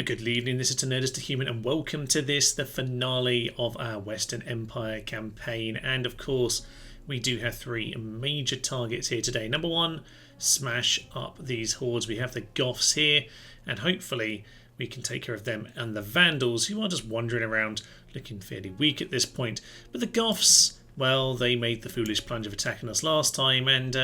A good evening, this is Nerdist to Human, and welcome to this, the finale of our Western Empire campaign. And of course, we do have three major targets here today. Number one, smash up these hordes. We have the Goths here, and hopefully we can take care of them and the Vandals, who are just wandering around looking fairly weak at this point. But the Goths, well, they made the foolish plunge of attacking us last time, and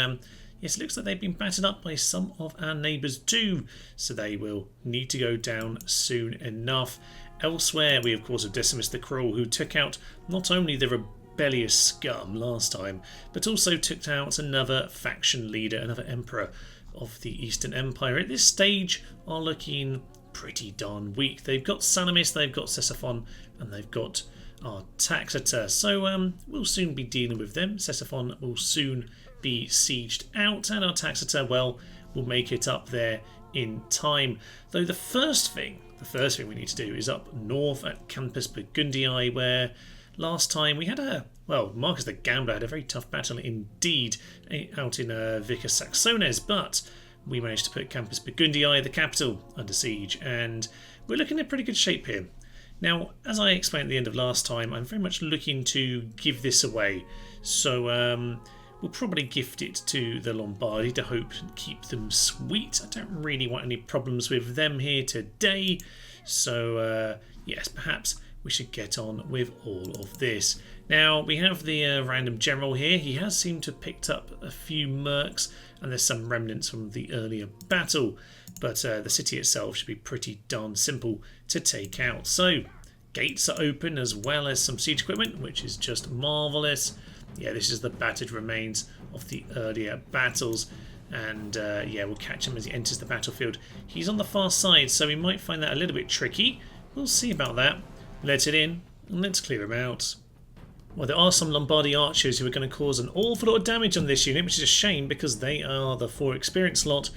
yes, it looks like they've been battered up by some of our neighbours too, so they will need to go down soon enough. Elsewhere, we of course have Decimus the Cruel, who took out not only the rebellious scum last time, but also took out another faction leader, another emperor of the Eastern Empire. At this stage, are looking pretty darn weak. They've got Salamis, they've got Sassophon, and they've got our Taxator, so we'll soon be dealing with them. Sassophon will soon be sieged out, and our Taxator, well, will make it up there in time. Though the first thing we need to do is up north at Campus Burgundiae, where last time we had Marcus the Gambler had a very tough battle indeed out in Vicus Saxones, but we managed to put Campus Burgundiae, the capital, under siege, and we're looking in pretty good shape here. Now, as I explained at the end of last time, I'm very much looking to give this away, so we'll probably gift it to the Lombardi to hope and keep them sweet. I don't really want any problems with them here today, so yes, perhaps we should get on with all of this. Now, we have the random general here. He has seemed to have picked up a few mercs, and there's some remnants from the earlier battle, but the city itself should be pretty darn simple to take out. So, gates are open as well as some siege equipment, which is just marvellous. Yeah, this is the battered remains of the earlier battles, and yeah, we'll catch him as he enters the battlefield. He's on the far side, so we might find that a little bit tricky. We'll see about that. Let it in, and let's clear him out. Well, there are some Lombardi archers who are going to cause an awful lot of damage on this unit, which is a shame because they are the 4 experience lot,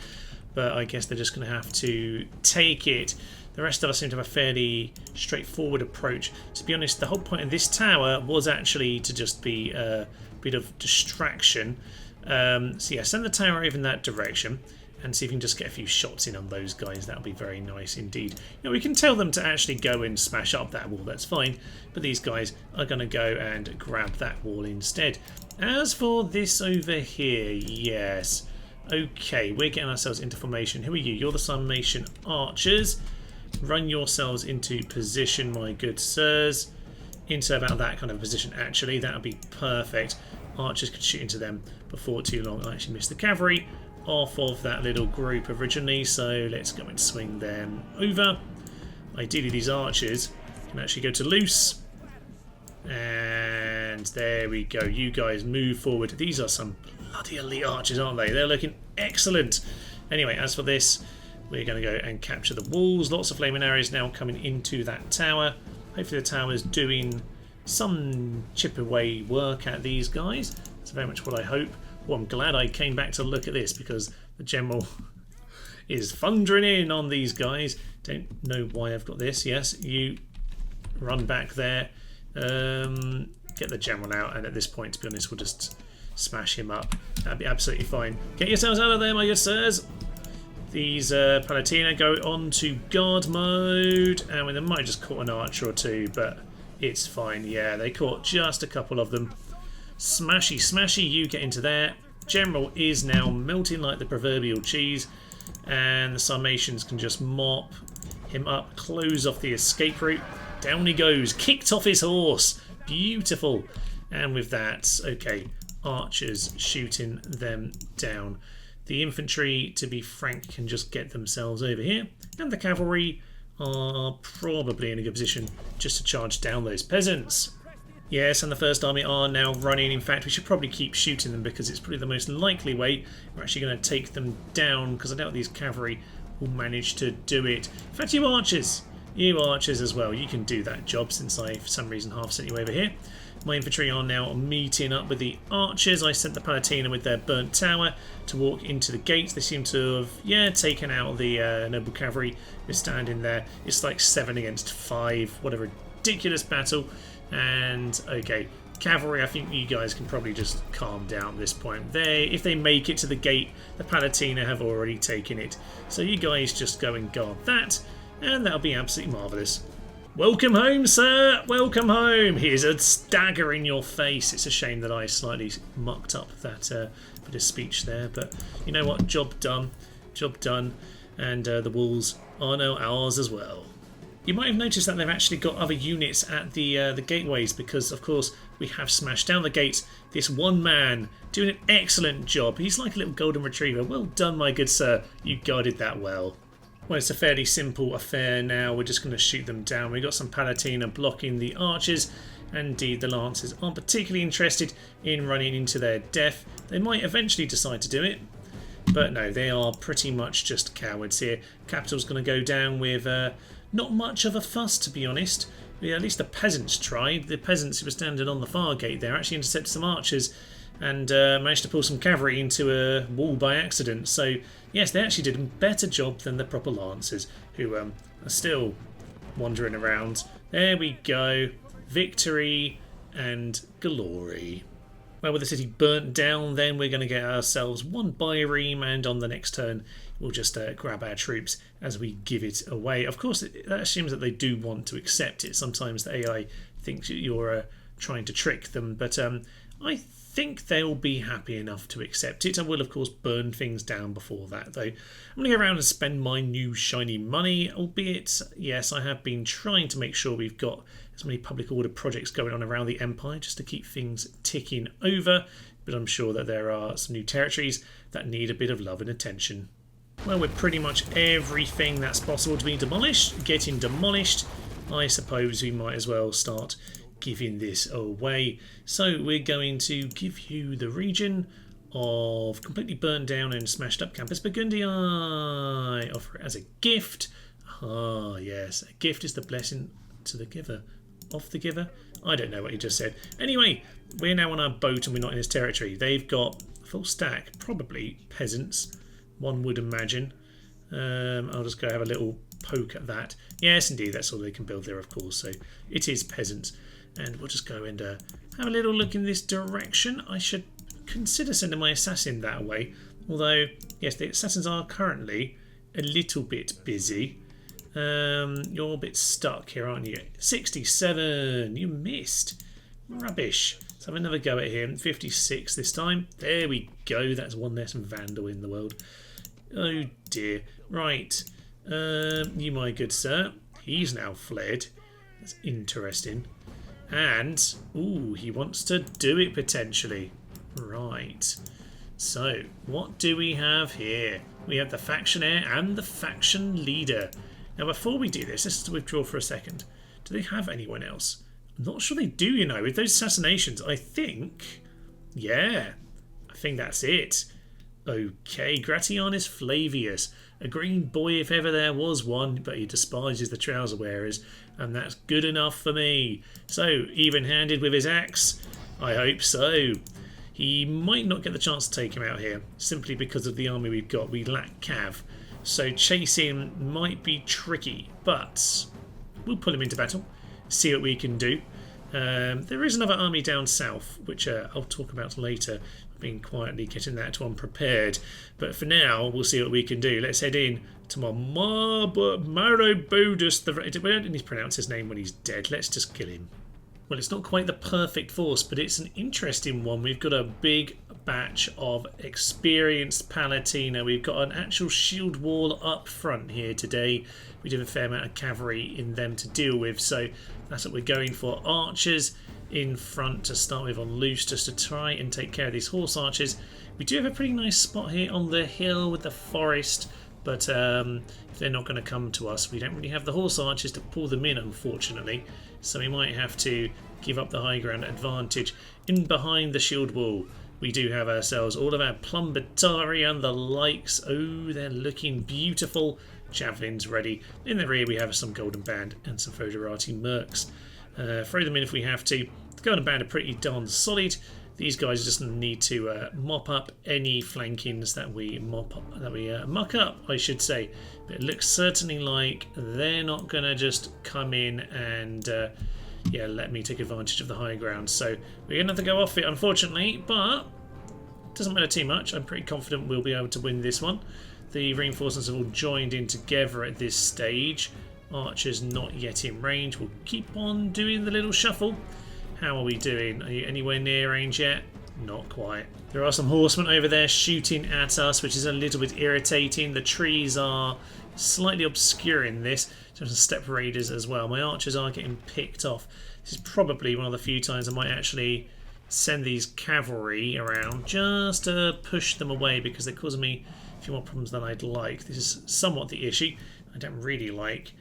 but I guess they're just going to have to take it. The rest of us seem to have a fairly straightforward approach. To be honest, the whole point of this tower was actually to just be a bit of distraction. So yeah, send the tower over in that direction and see if we can just get a few shots in on those guys. That'll be very nice indeed. You know, we can tell them to actually go and smash up that wall, that's fine. But these guys are going to go and grab that wall instead. As for this over here, yes. Okay, we're getting ourselves into formation. Who are you? You're the Summation Archers. Run yourselves into position, my good sirs. Into about that kind of position, actually. That would be perfect. Archers could shoot into them before too long. I actually missed the cavalry off of that little group originally, so let's go and swing them over. Ideally, these archers can actually go to loose. And there we go. You guys move forward. These are some bloody elite archers, aren't they? They're looking excellent. Anyway, as for this, we're going to go and capture the walls. Lots of flaming arrows now coming into that tower. Hopefully the tower's doing some chip away work at these guys. That's very much what I hope. Well, I'm glad I came back to look at this because the general is thundering in on these guys. Don't know why I've got this. Yes, you run back there. Get the general out, and at this point, to be honest, we'll just smash him up. That'd be absolutely fine. Get yourselves out of there, my good sirs. These Palatina go on to guard mode, and they might have just caught an archer or two, but it's fine. Yeah, they caught just a couple of them. Smashy, smashy, you get into there. General is now melting like the proverbial cheese, and the Sarmatians can just mop him up, close off the escape route. Down he goes, kicked off his horse. Beautiful. And with that, okay, archers shooting them down. The infantry, to be frank, can just get themselves over here, and the cavalry are probably in a good position just to charge down those peasants. Yes, and the First Army are now running. In fact, we should probably keep shooting them because it's probably the most likely way we're actually going to take them down, because I doubt these cavalry will manage to do it. In fact, you archers as well, you can do that job since I, for some reason, half sent you over here. My infantry are now meeting up with the archers. I sent the Palatina with their burnt tower to walk into the gates. They seem to have, yeah, taken out the noble cavalry who's standing there. It's like 7 against 5. What a ridiculous battle. And, okay, cavalry, I think you guys can probably just calm down at this point. If they make it to the gate, the Palatina have already taken it. So you guys just go and guard that. and that'll be absolutely marvellous. Welcome home, sir! Welcome home! Here's a dagger in your face. It's a shame that I slightly mucked up that bit of speech there, but you know what? Job done. Job done. And the walls are now ours as well. You might have noticed that they've actually got other units at the gateways because, of course, we have smashed down the gates. This one man doing an excellent job. He's like a little golden retriever. Well done, my good sir. You guarded that well. Well, it's a fairly simple affair now. We're just going to shoot them down. We've got some Palatina blocking the archers. And indeed, the Lancers aren't particularly interested in running into their death. They might eventually decide to do it. But no, they are pretty much just cowards here. Capital's going to go down with not much of a fuss, to be honest. Yeah, at least the peasants tried. The peasants who were standing on the far gate there actually intercepted some archers and managed to pull some cavalry into a wall by accident. So, yes, they actually did a better job than the proper Lancers, who are still wandering around. There we go. Victory and glory. Well, with the city burnt down, then we're going to get ourselves one bireme, and on the next turn we'll just grab our troops as we give it away. Of course, that assumes that they do want to accept it. Sometimes the AI thinks you're trying to trick them, but I think they'll be happy enough to accept it. I will, of course, burn things down before that, though. I'm going to go around and spend my new shiny money, albeit, yes, I have been trying to make sure we've got as many public order projects going on around the Empire just to keep things ticking over, but I'm sure that there are some new territories that need a bit of love and attention. Well, with pretty much everything that's possible to be demolished getting demolished, I suppose we might as well start giving this away. So we're going to give you the region of completely burned down and smashed up Campus Burgundiae. Offer it as a gift. Ah, yes, a gift is the blessing to the giver. Of the giver? I don't know what he just said. Anyway, we're now on our boat and we're not in his territory. They've got a full stack, probably peasants, one would imagine. I'll just go have a little poke at that. Yes, indeed, that's all they can build there, of course. So it is peasants. And we'll just go and have a little look in this direction. I should consider sending my assassin that way. Although, yes, the assassins are currently a little bit busy. You're a bit stuck here, aren't you? 67. You missed. Rubbish. Let's have another go at him. 56 this time. There we go. That's one less Vandal in the world. Oh dear. Right. You, my good sir. He's now fled. That's interesting. And, ooh, he wants to do it potentially. Right. So, what do we have here? We have the factionaire and the faction leader. Now, before we do this, let's withdraw for a second. Do they have anyone else? I'm not sure they do, you know. With those assassinations, I think... Yeah, I think that's it. Okay, Gratianus Flavius. A green boy if ever there was one, but he despises the trouser wearers, and that's good enough for me. So, even-handed with his axe? I hope so. He might not get the chance to take him out here, simply because of the army we've got. We lack cav. So chasing might be tricky, but we'll pull him into battle, see what we can do. There is another army down south, which I'll talk about later. I've been quietly getting that one prepared. But for now, we'll see what we can do. Let's head in to Marobodus. We don't need to pronounce his name when he's dead. Let's just kill him. Well, it's not quite the perfect force, but it's an interesting one. We've got a big batch of experienced Palatina. We've got an actual shield wall up front here today. We do have a fair amount of cavalry in them to deal with, so that's what we're going for. Archers in front to start with on loose, just to try and take care of these horse archers. We do have a pretty nice spot here on the hill with the forest, but if they're not going to come to us, we don't really have the horse archers to pull them in, unfortunately. So we might have to give up the high ground advantage. In behind the shield wall, we do have ourselves all of our Plumbatari and the likes. Oh, they're looking beautiful. Javelins ready. In the rear, we have some Golden Band and some Foderati Mercs. Throw them in if we have to. The Golden Band are pretty darn solid. These guys just need to mop up any flankings that we muck up, I should say. But it looks certainly like they're not going to just come in and yeah, let me take advantage of the high ground. So we're going to have to go off it, unfortunately, but it doesn't matter too much. I'm pretty confident we'll be able to win this one. The reinforcements have all joined in together at this stage. Archers not yet in range. We'll keep on doing the little shuffle. How are we doing? Are you anywhere near range yet? Not quite. There are some horsemen over there shooting at us, which is a little bit irritating. The trees are slightly obscuring this. Some step raiders as well. My archers are getting picked off. This is probably one of the few times I might actually send these cavalry around just to push them away, because they're causing me a few more problems than I'd like. This is somewhat the issue. I don't really like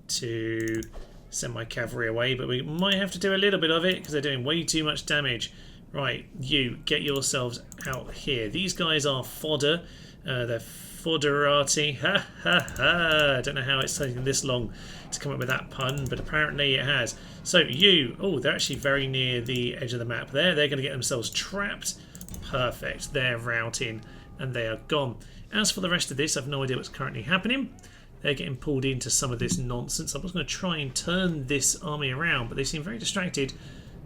to send my cavalry away, but we might have to do a little bit of it because they're doing way too much damage. Right, you get yourselves out here. These guys are fodder. They're fodderati. Ha ha ha. I don't know how it's taking this long to come up with that pun, but apparently it has. So you, oh, they're actually very near the edge of the map there. They're going to get themselves trapped. Perfect. They're routing and they are gone. As for the rest of this, I've no idea what's currently happening. They're getting pulled into some of this nonsense. I was going to try and turn this army around, but they seem very distracted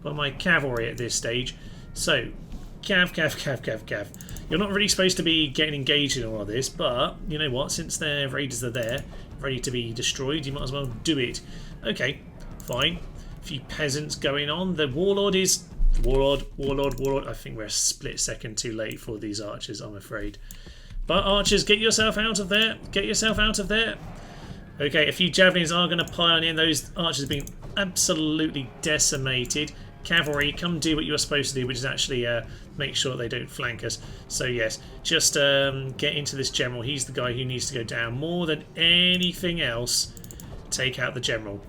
by my cavalry at this stage. So, cav. You're not really supposed to be getting engaged in all of this, but you know what? Since their raiders are there, ready to be destroyed, you might as well do it. Okay, fine. A few peasants going on. The warlord is... Warlord. I think we're a split second too late for these archers, I'm afraid. But archers, get yourself out of there. Get yourself out of there. Okay, a few javelins are going to pile in. Those archers have been absolutely decimated. Cavalry, come do what you were supposed to do, which is actually make sure they don't flank us. So yes, just get into this general. He's the guy who needs to go down. More than anything else, take out the general.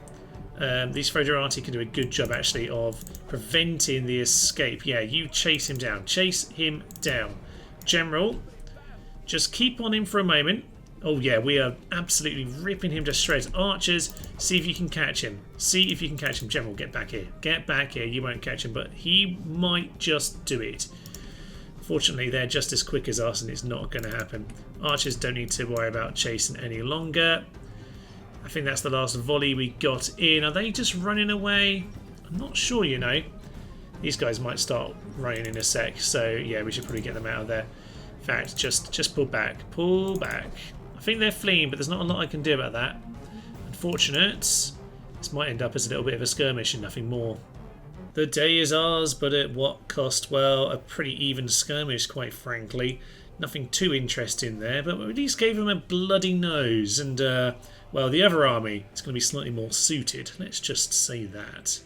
These Foederati can do a good job actually of preventing the escape. Yeah, you chase him down. Chase him down. General, just keep on him for a moment. Oh yeah, we are absolutely ripping him to shreds. Archers, see if you can catch him. See if you can catch him. General, get back here. Get back here. You won't catch him, but he might just do it. Fortunately, they're just as quick as us and it's not going to happen. Archers don't need to worry about chasing any longer. I think that's the last volley we got in. Are they just running away? I'm not sure, you know. These guys might start running in a sec, so yeah, we should probably get them out of there. In fact, just pull back. Pull back. I think they're fleeing, but there's not a lot I can do about that. Unfortunate. This might end up as a little bit of a skirmish and nothing more. The day is ours, but at what cost? Well, a pretty even skirmish, quite frankly. Nothing too interesting there, but we at least gave them a bloody nose. And, well, the other army is going to be slightly more suited. Let's just say that.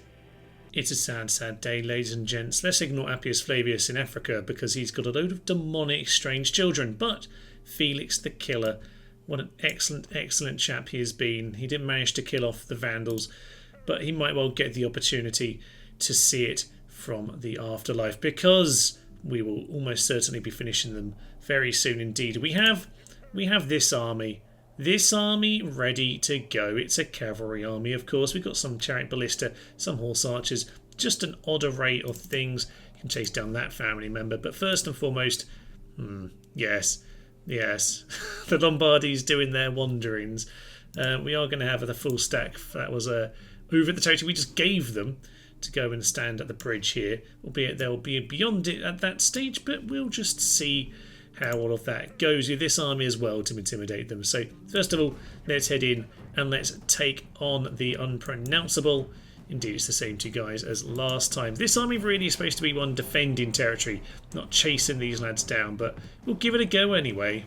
It's a sad, sad day, ladies and gents. Let's ignore Appius Flavius in Africa because he's got a load of demonic, strange children. But Felix the Killer, what an excellent, excellent chap he has been. He didn't manage to kill off the Vandals, but he might well get the opportunity to see it from the afterlife because we will almost certainly be finishing them very soon indeed. We have this army. This army ready to go. It's a cavalry army, of course. We've got some chariot ballista, some horse archers, just an odd array of things. You can chase down that family member. But first and foremost, yes, the Lombardies doing their wanderings. We are going to have the full stack. That was over at the territory we just gave them to go and stand at the bridge here. Albeit they'll be beyond it at that stage, but we'll just see how all of that goes with this army as well to intimidate them. So first of all, let's head in and let's take on the unpronounceable. Indeed, it's the same two guys as last time. This army really is supposed to be one defending territory, not chasing these lads down, but we'll give it a go anyway.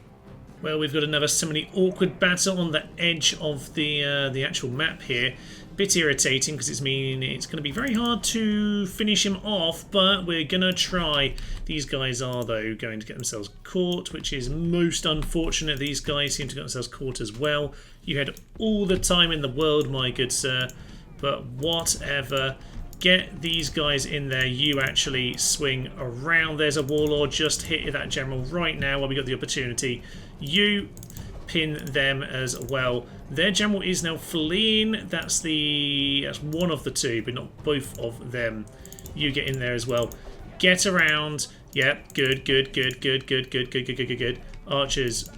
Well, we've got another similarly awkward battle on the edge of the actual map here. Bit irritating because it's meaning it's going to be very hard to finish him off, but we're going to try. These guys are, though, going to get themselves caught, which is most unfortunate. These guys seem to get themselves caught as well. You had all the time in the world, my good sir, but whatever. Get these guys in there. You actually swing around. There's a warlord. Just hit that general right now while we got the opportunity. You pin them as well. Their general is now fleeing. That's one of the two, but not both of them. You get in there as well. Get around. Yep, good. Archers.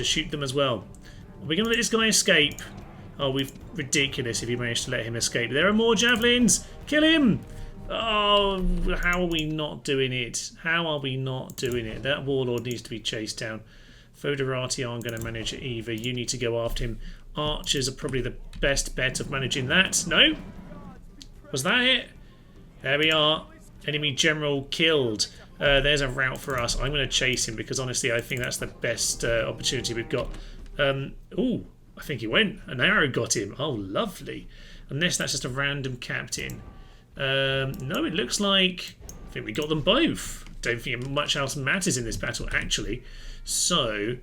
Shoot them as well. Are we going to let this guy escape? Oh, we've ridiculous if you manage to let him escape. There are more javelins. Kill him. Oh, how are we not doing it? How are we not doing it? That warlord needs to be chased down. Foederati aren't going to manage it either. You need to go after him archers are probably the best bet of managing that. No? Was that it? There we are. Enemy general killed. There's a route for us. I'm going to chase him because honestly I think that's the best opportunity we've got. Ooh, I think he went. An arrow got him. Oh, lovely. Unless that's just a random captain. No, it looks like... I think we got them both. Don't think much else matters in this battle, actually. So,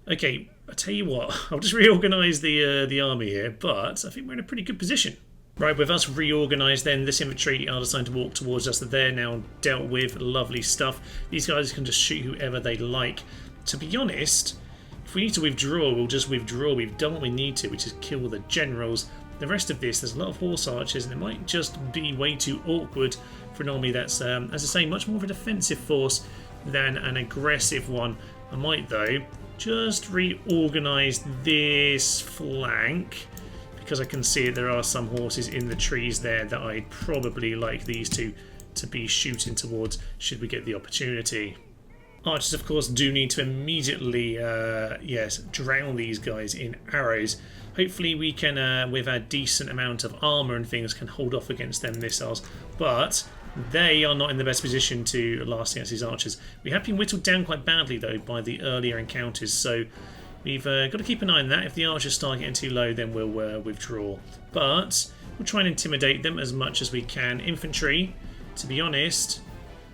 okay, I'll tell you what. I'll just reorganise the army here, but I think we're in a pretty good position. Right, with us reorganised then, this infantry are deciding to walk towards us. They're now dealt with. Lovely stuff. These guys can just shoot whoever they like. To be honest, if we need to withdraw, we'll just withdraw. We've done what we need to, which is kill the generals. The rest of this, there's a lot of horse archers, and it might just be way too awkward for an army that's, as I say, much more of a defensive force than an aggressive one. I might, though, just reorganise this flank, because I can see there are some horses in the trees there that I'd probably like these two to be shooting towards should we get the opportunity. Archers, of course, do need to immediately, yes, drown these guys in arrows. Hopefully we can, with a decent amount of armour and things, can hold off against them missiles. But they are not in the best position to last against these archers. We have been whittled down quite badly, though, by the earlier encounters. So we've got to keep an eye on that. If the archers start getting too low, then we'll withdraw. But we'll try and intimidate them as much as we can. Infantry, to be honest,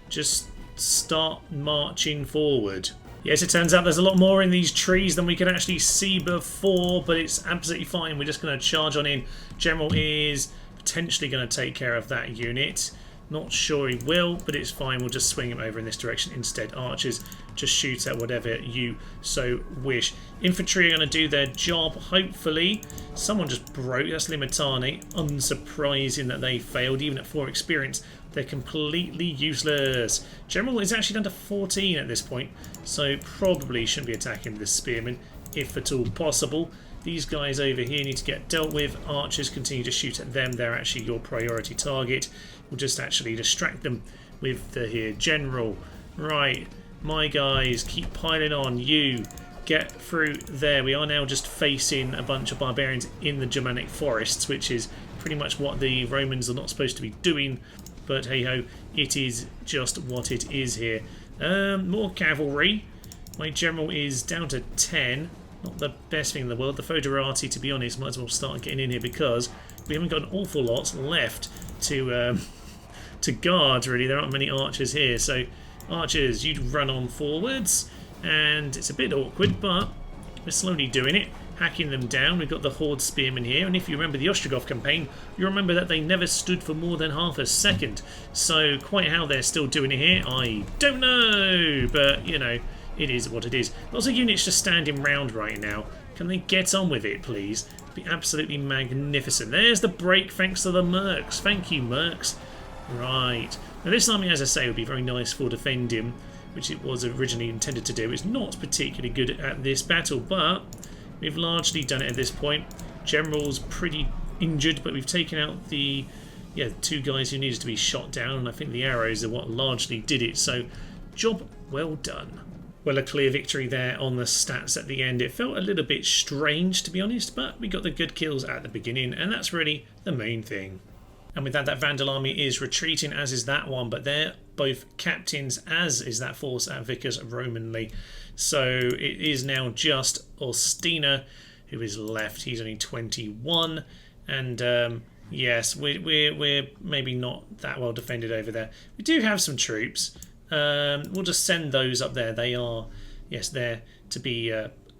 just start marching forward. Yes, it turns out there's a lot more in these trees than we could actually see before, but it's absolutely fine. We're just going to charge on in. General is potentially going to take care of that unit. Not sure he will, but it's fine. We'll just swing him over in this direction instead. Archers, just shoot at whatever you so wish. Infantry are going to do their job, hopefully. Someone just broke. That's Limitani. Unsurprising that they failed, even at 4 experience. They're completely useless. General is actually down to 14 at this point, so probably shouldn't be attacking the spearmen, if at all possible. These guys over here need to get dealt with. Archers continue to shoot at them. They're actually your priority target. We'll just actually distract them with the here general. Right, my guys, keep piling on. You get through there. We are now just facing a bunch of barbarians in the Germanic forests, which is pretty much what the Romans are not supposed to be doing. But hey-ho, it is just what it is here. More cavalry. My general is down to 10. Not the best thing in the world. The Foederati, to be honest, might as well start getting in here because we haven't got an awful lot left to guard, really. There aren't many archers here. So, archers, you run on forwards. And it's a bit awkward, but we're slowly doing it. Hacking them down. We've got the horde spearmen here, and if you remember the Ostrogoth campaign, you remember that they never stood for more than half a second. So quite how they're still doing it here, I don't know, but you know, it is what it is. Lots of units just standing round right now. Can they get on with it, please? It'd be absolutely magnificent. There's the break, thanks to the mercs. Thank you, mercs. Right. Now this army, as I say, would be very nice for defending, which it was originally intended to do. It's not particularly good at this battle, but we've largely done it at this point. General's pretty injured, but we've taken out the 2 guys who needed to be shot down, and I think the arrows are what largely did it, so job well done. Well, a clear victory there on the stats at the end. It felt a little bit strange, to be honest, but we got the good kills at the beginning, and that's really the main thing. And with that, that Vandal army is retreating, as is that one, but they're both captains, as is that force at Vicus Romanly. So it is now just Ostina who is left. He's only 21, and yes, we're maybe not that well defended over there. We do have some troops. We'll just send those up there. They are, yes, there to be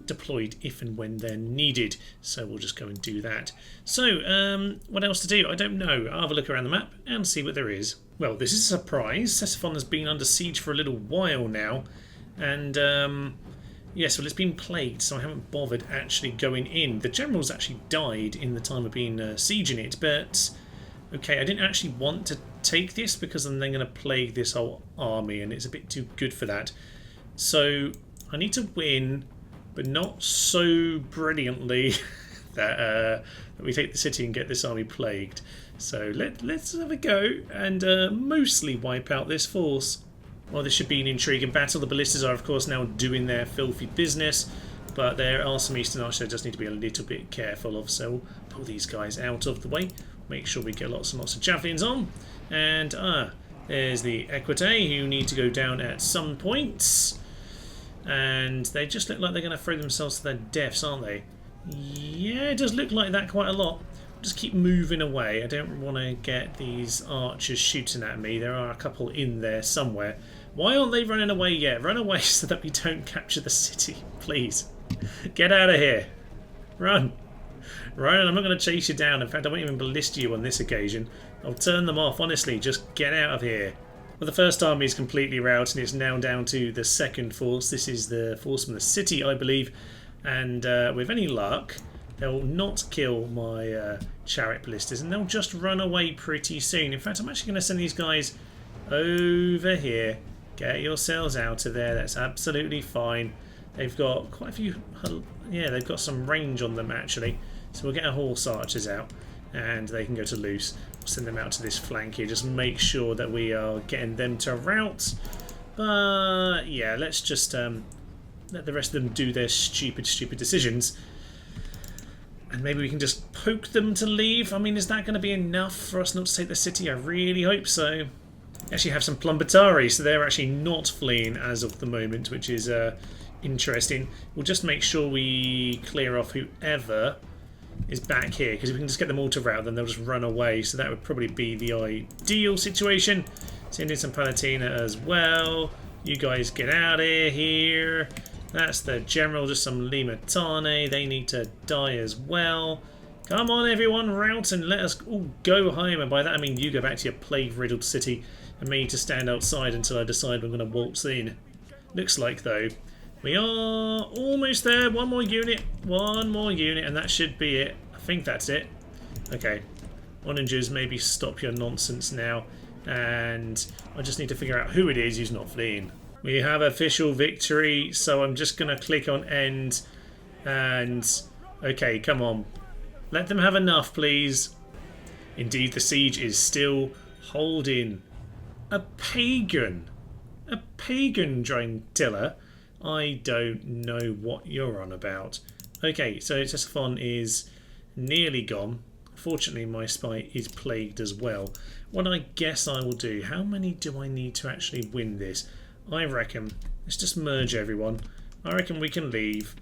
deployed if and when they're needed. So we'll just go and do that. So what else to do? I don't know. I'll have a look around the map and see what there is. Well, this is a surprise. Sassophon has been under siege for a little while now. And yes, well, it's been plagued, so I haven't bothered actually going in. The general's actually died in the time of being sieging it, but okay, I didn't actually want to take this because I'm then going to plague this whole army, and it's a bit too good for that. So I need to win, but not so brilliantly that we take the city and get this army plagued. So let's have a go and mostly wipe out this force. Well, this should be an intriguing battle. The ballistas are, of course, now doing their filthy business. but there are some eastern archers I just need to be a little bit careful of, so we'll pull these guys out of the way, make sure we get lots and lots of javelins on. And there's the equidae, who need to go down at some points, and they just look like they're going to throw themselves to their deaths, aren't they? Yeah, it does look like that quite a lot. Just keep moving away. I don't want to get these archers shooting at me. There are a couple in there somewhere. Why aren't they running away yet? Run away so that we don't capture the city, please. Get out of here. Run. Run, I'm not going to chase you down. In fact, I won't even ballista you on this occasion. I'll turn them off, honestly. Just get out of here. Well, the first army is completely routed, and it's now down to the second force. This is the force from the city, I believe. And with any luck, they'll not kill my chariot ballistas, and they'll just run away pretty soon. In fact, I'm actually going to send these guys over here. Get yourselves out of there. That's absolutely fine. They've got quite a few... Yeah, they've got some range on them, actually. So we'll get our horse archers out, and they can go to loose. We'll send them out to this flank here. Just make sure that we are getting them to rout. But, yeah, let's just let the rest of them do their stupid decisions. And maybe we can just poke them to leave. I mean, is that going to be enough for us not to take the city? I really hope so. Actually have some Plumbatari, so they're actually not fleeing as of the moment, which is interesting. We'll just make sure we clear off whoever is back here, because if we can just get them all to rout, then they'll just run away. So that would probably be the ideal situation. Send in some Palatina as well. You guys get out of here. That's the general, just some Limatane. They need to die as well. Come on, everyone, rout and let us all go home. And by that I mean you go back to your plague-riddled city, and me to stand outside until I decide I'm going to waltz in. Looks like, though, we are almost there. One more unit, and that should be it. I think that's it. Okay, Onagers, maybe stop your nonsense now, and I just need to figure out who it is who's not fleeing. We have official victory, so I'm just going to click on end, and okay, come on. Let them have enough, please. Indeed, the siege is still holding. A pagan Drangtilla? I don't know what you're on about. Okay, so Sassophon is nearly gone. Fortunately, my spy is plagued as well. What I guess I will do, how many do I need to actually win this? I reckon, let's just merge everyone. I reckon we can leave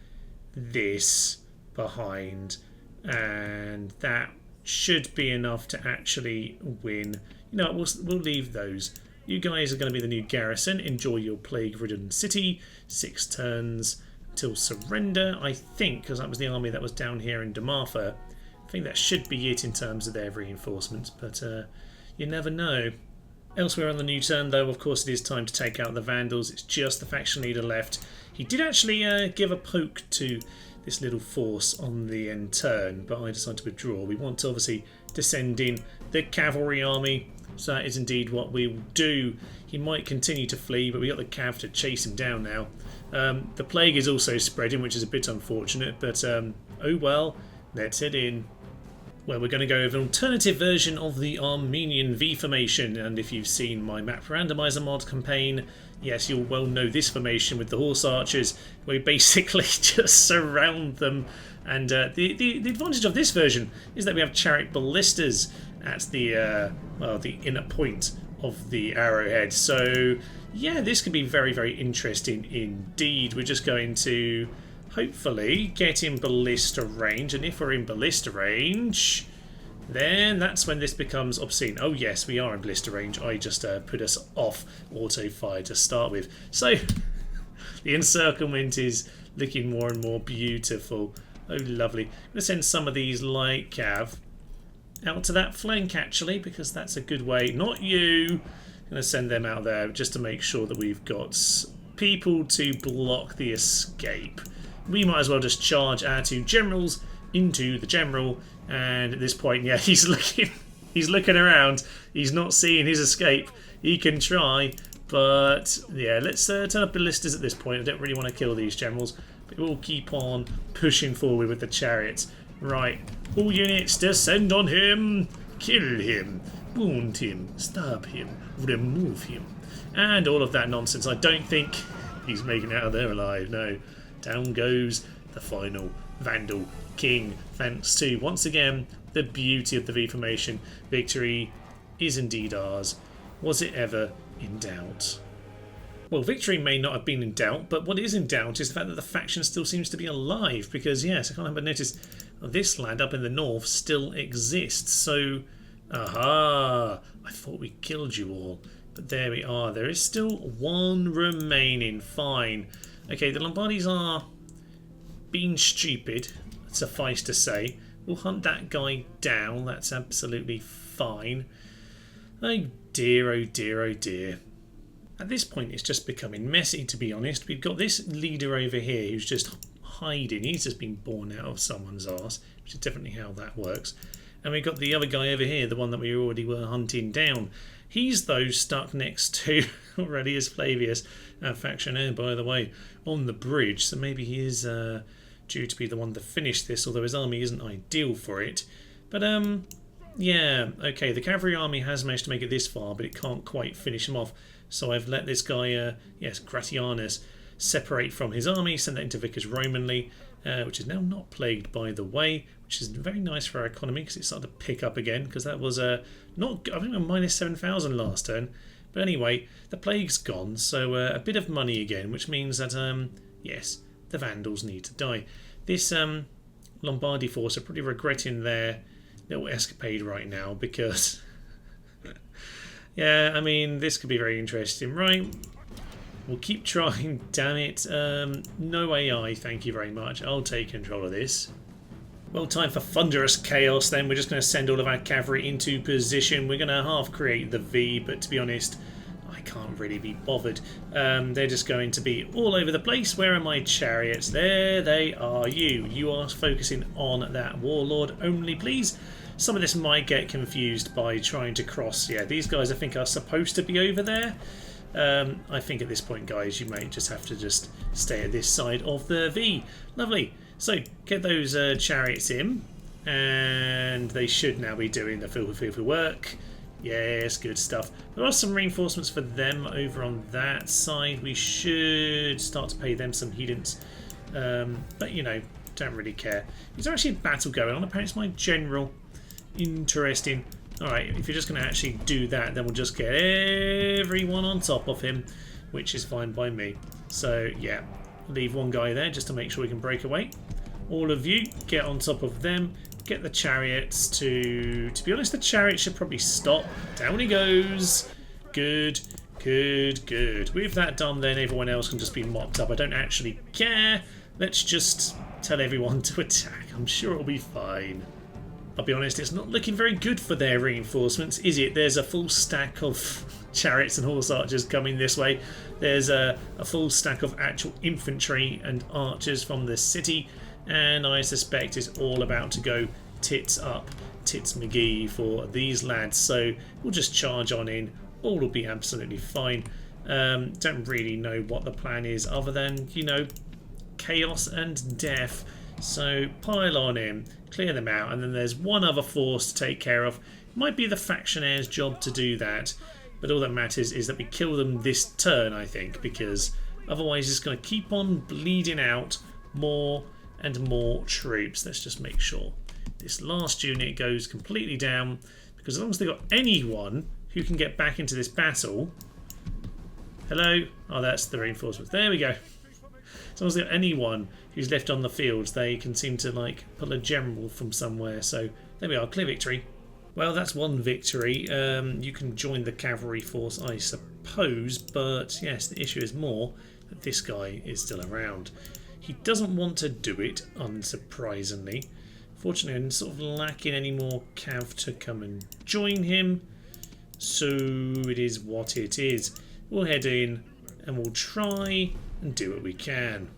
this behind, and that should be enough to actually win. You know, we'll leave those. You guys are going to be the new garrison. Enjoy your plague-ridden city. 6 turns till surrender, I think, because that was the army that was down here in Damartha. I think that should be it in terms of their reinforcements, but you never know. Elsewhere on the new turn, though, of course, it is time to take out the Vandals. It's just the faction leader left. He did actually give a poke to this little force on the end turn, but I decided to withdraw. We want to obviously descend in the cavalry army, so that is indeed what we will do. He might continue to flee, but we got the cav to chase him down now. The plague is also spreading, which is a bit unfortunate, but oh well, let's head in. Well, we're going to go with an alternative version of the Armenian V formation, and if you've seen my map randomizer mod campaign, yes, you'll well know this formation with the horse archers, where we basically just surround them. And the advantage of this version is that we have chariot ballistas at the inner point of the arrowhead. So yeah, this could be very, very interesting indeed. We're just going to hopefully get in ballista range, and if we're in ballista range, then that's when this becomes obscene. Oh yes, we are in ballista range. I just put us off auto fire to start with. So the encirclement is looking more and more beautiful. Oh lovely. I'm going to send some of these light cav out to that flank actually, because that's a good way. Not you. I'm going to send them out there just to make sure that we've got people to block the escape. We might as well just charge our 2 generals into the general, and at this point, yeah, he's looking around. He's not seeing his escape. He can try, but yeah, let's turn up ballistas at this point. I don't really want to kill these generals, but we'll keep on pushing forward with the chariots. Right, all units descend on him, kill him, wound him, stab him, remove him, and all of that nonsense. I don't think he's making it out of there alive, no. Down goes the final Vandal King. Thanks to, once again, the beauty of the V formation. Victory is indeed ours. Was it ever in doubt? Well, victory may not have been in doubt, but what is in doubt is the fact that the faction still seems to be alive, because yes, I can't help but notice this land up in the north still exists. So, aha, I thought we killed you all, but there we are. There is still one remaining. Fine. Okay, the Lombardis are being stupid, suffice to say. We'll hunt that guy down. That's absolutely fine. Oh dear, oh dear, oh dear. At this point, it's just becoming messy, to be honest. We've got this leader over here who's just hiding. He's just been born out of someone's arse, which is definitely how that works. And we've got the other guy over here, the one that we already were hunting down. He's, though, stuck next to Aurelius Flavius, our factionaire, by the way, on the bridge. So maybe he is due to be the one to finish this, although his army isn't ideal for it. But, yeah, okay, the cavalry army has managed to make it this far, but it can't quite finish him off. So I've let this guy, yes, Gratianus, separate from his army, send that into Vicus Romanly, which is now not plagued, by the way, which is very nice for our economy because it's started to pick up again, because that was not, I think, a minus 7,000 last turn. But anyway, the plague's gone, so a bit of money again, which means that, yes, the Vandals need to die. This Lombardy force are pretty regretting their little escapade right now, because yeah, I mean, this could be very interesting, right? We'll keep trying, damn it. No AI, thank you very much. I'll take control of this. Well, time for thunderous chaos then. We're just going to send all of our cavalry into position. We're going to half create the V, but to be honest, I can't really be bothered. They're just going to be all over the place. Where are my chariots? There they are. You are focusing on that warlord only, please. Some of this might get confused by trying to cross. Yeah, these guys I think are supposed to be over there. I think at this point, guys, you may just have to just stay at this side of the V. Lovely. So get those chariots in, and they should now be doing the filthy work. Yes, good stuff. There are some reinforcements for them over on that side. We should start to pay them some hedons, but you know, don't really care. There's actually a battle going on. Apparently it's my general. Interesting. Alright, if you're just going to actually do that, then we'll just get everyone on top of him, which is fine by me. So, yeah, leave one guy there just to make sure we can break away. All of you, get on top of them. Get the chariots to be honest, the chariot should probably stop. Down he goes. Good, good, good. With that done, then everyone else can just be mopped up. I don't actually care. Let's just tell everyone to attack. I'm sure it'll be fine. I'll be honest, it's not looking very good for their reinforcements, is it? There's a full stack of chariots and horse archers coming this way. There's a full stack of actual infantry and archers from the city, and I suspect it's all about to go tits up, tits McGee for these lads. So we'll just charge on in. All will be absolutely fine. Don't really know what the plan is other than, you know, chaos and death. So pile on in, clear them out, and then there's one other force to take care of. It might be the factionaire's job to do that, but all that matters is that we kill them this turn, I think, because otherwise it's going to keep on bleeding out more and more troops. Let's just make sure this last unit goes completely down, because as long as they've got anyone who can get back into this battle... Hello? Oh, that's the reinforcements. There we go. As long as they've got anyone who's left on the fields, they can seem to like pull a general from somewhere. So there we are, clear victory. Well, that's one victory. You can join the cavalry force, I suppose, but yes, the issue is more that this guy is still around. He doesn't want to do it, unsurprisingly. Fortunately, I'm sort of lacking any more cav to come and join him, so it is what it is. We'll head in and we'll try and do what we can.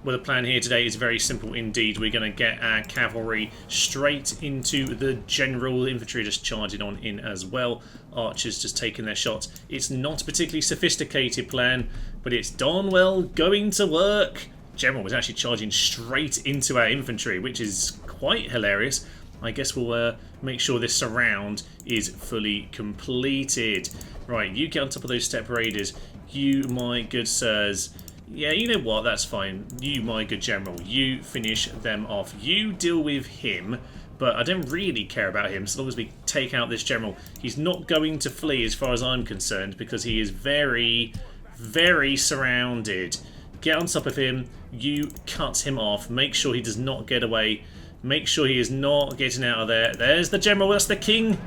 Well, the plan here today is very simple indeed. We're going to get our cavalry straight into the general, infantry just charging on in as well, archers just taking their shots. It's not a particularly sophisticated plan, but it's darn well going to work. General was actually charging straight into our infantry, which is quite hilarious. I guess we'll make sure this surround is fully completed. Right, you get on top of those step raiders. You, my good sirs, Yeah, you know what? That's fine. You, my good general, you finish them off. You deal with him, but I don't really care about him so long as we take out this general. He's not going to flee as far as I'm concerned because he is very, very surrounded. Get on top of him. You cut him off. Make sure he does not get away. Make sure he is not getting out of there. There's the general. That's the king.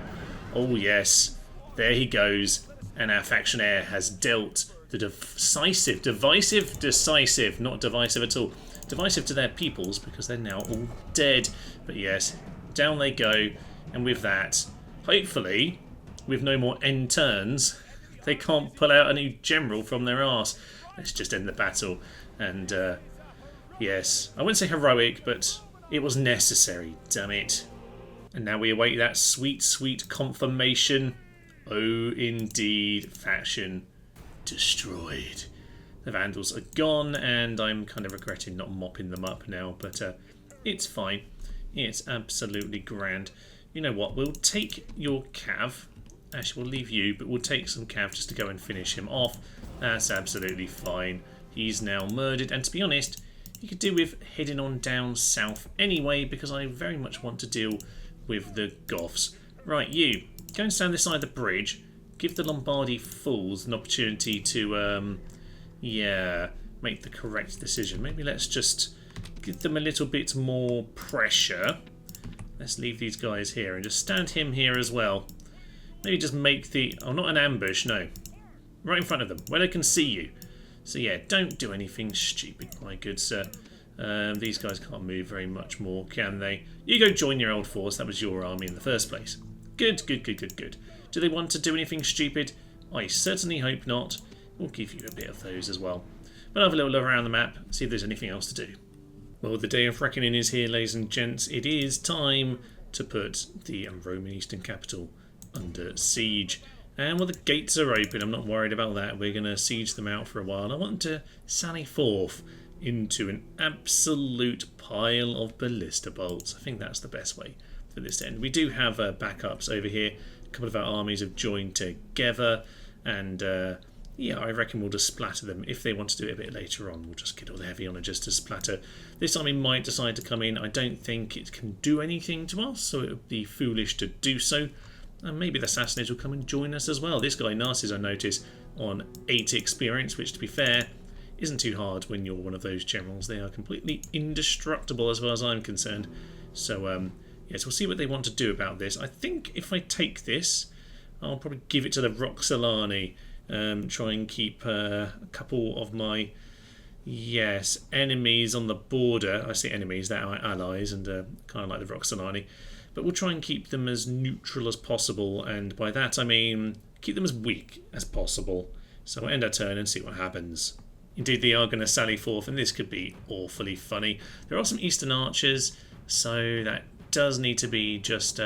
Oh, yes. There he goes. And our factionaire has dealt the decisive, not divisive at all. Divisive to their peoples because they're now all dead. But yes, down they go. And with that, hopefully, with no more end turns, they can't pull out a new general from their arse. Let's just end the battle. And yes, I wouldn't say heroic, but it was necessary, damn it. And now we await that sweet, sweet confirmation. Oh, indeed, faction destroyed. The Vandals are gone, and I'm kind of regretting not mopping them up now, but it's fine. It's absolutely grand. You know what, we'll take your Cav. Actually, we'll leave you, but we'll take some Cav just to go and finish him off. That's absolutely fine. He's now murdered, and to be honest, you could do with heading on down south anyway, because I very much want to deal with the Goths. Right, you, go and stand this side of the bridge. Give the Lombardy fools an opportunity to, yeah, make the correct decision. Maybe let's just give them a little bit more pressure. Let's leave these guys here and just stand him here as well. Maybe just make the... oh, not an ambush, no. Right in front of them, where they can see you. So yeah, don't do anything stupid, my good sir. These guys can't move very much more, can they? You go join your old force. That was your army in the first place. Good, good, good, good, good. Do they want to do anything stupid? I certainly hope not. We'll give you a bit of those as well. But have a little look around the map, see if there's anything else to do. Well, the day of reckoning is here, ladies and gents. It is time to put the Roman Eastern capital under siege. And well, the gates are open. I'm not worried about that. We're going to siege them out for a while. I want to sally forth into an absolute pile of ballista bolts. I think that's the best way for this to end. We do have backups over here. A couple of our armies have joined together. And yeah, I reckon we'll just splatter them. If they want to do it a bit later on, we'll just get all the heavy on just to splatter. This army might decide to come in. I don't think it can do anything to us, so it would be foolish to do so. And maybe the Sassanid will come and join us as well. This guy, Narcissus, I notice, on 8 experience, which, to be fair, isn't too hard when you're one of those generals. They are completely indestructible as far as I'm concerned. So, yes, we'll see what they want to do about this. I think if I take this, I'll probably give it to the Roxolani. Try and keep a couple of my, yes, enemies on the border. I say enemies, they're our allies, and kind of like the Roxolani. But we'll try and keep them as neutral as possible, and by that I mean keep them as weak as possible. So we'll end our turn and see what happens. Indeed, they are going to sally forth, and this could be awfully funny. There are some Eastern archers, so that does need to be just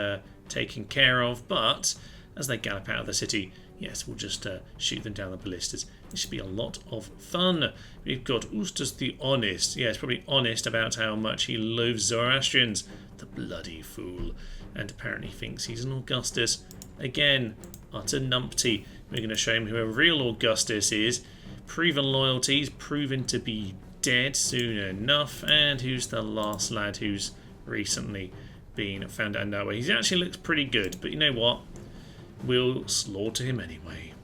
taken care of, but as they gallop out of the city, yes, we'll just shoot them down the ballistas. This should be a lot of fun. We've got Ustus the Honest. Yes, probably honest about how much he loathes Zoroastrians. The bloody fool. And apparently thinks he's an Augustus. Again, utter numpty. We're going to show him who a real Augustus is. Proven loyalties, proven to be dead soon enough. And who's the last lad who's recently been found out that way? He actually looks pretty good, but you know what? We'll slaughter him anyway.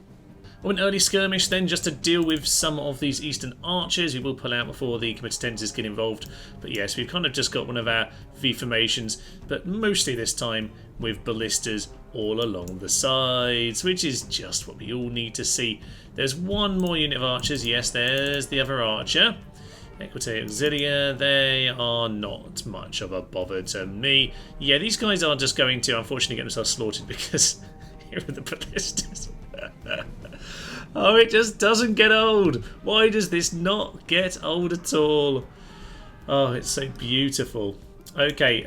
Well, an early skirmish then, just to deal with some of these Eastern archers. We will pull out before the combatantes get involved. But yes, we've kind of just got one of our V formations, but mostly this time with ballistas all along the sides, which is just what we all need to see. There's one more unit of archers. Yes, there's the other archer. Equite Auxilia, they are not much of a bother to me. Yeah, these guys are just going to, unfortunately, get themselves slaughtered because here are the ballistas. Oh, it just doesn't get old. Why does this not get old at all? Oh, it's so beautiful. Okay,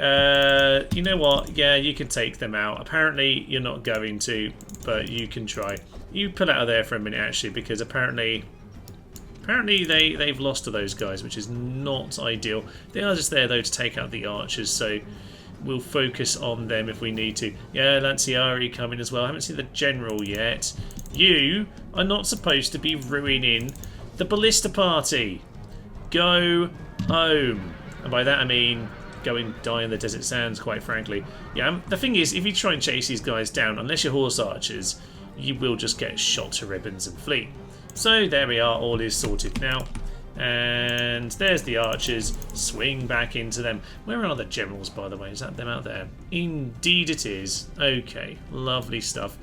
you know what? Yeah, you can take them out. Apparently, you're not going to, but you can try. You pull out of there for a minute, actually, because apparently they've lost to those guys, which is not ideal. They are just there, though, to take out the archers, so we'll focus on them if we need to. Yeah, Lanciari coming as well. I haven't seen the general yet. You are not supposed to be ruining the ballista party, go home. And by that I mean go and die in the desert sands, quite frankly. Yeah, the thing is, if you try and chase these guys down, unless you're horse archers, you will just get shot to ribbons and flee. So there we are, all is sorted now. And there's the archers. Swing back into them. Where are the generals, by the way? Is that them out there? Indeed it is. Okay, lovely stuff.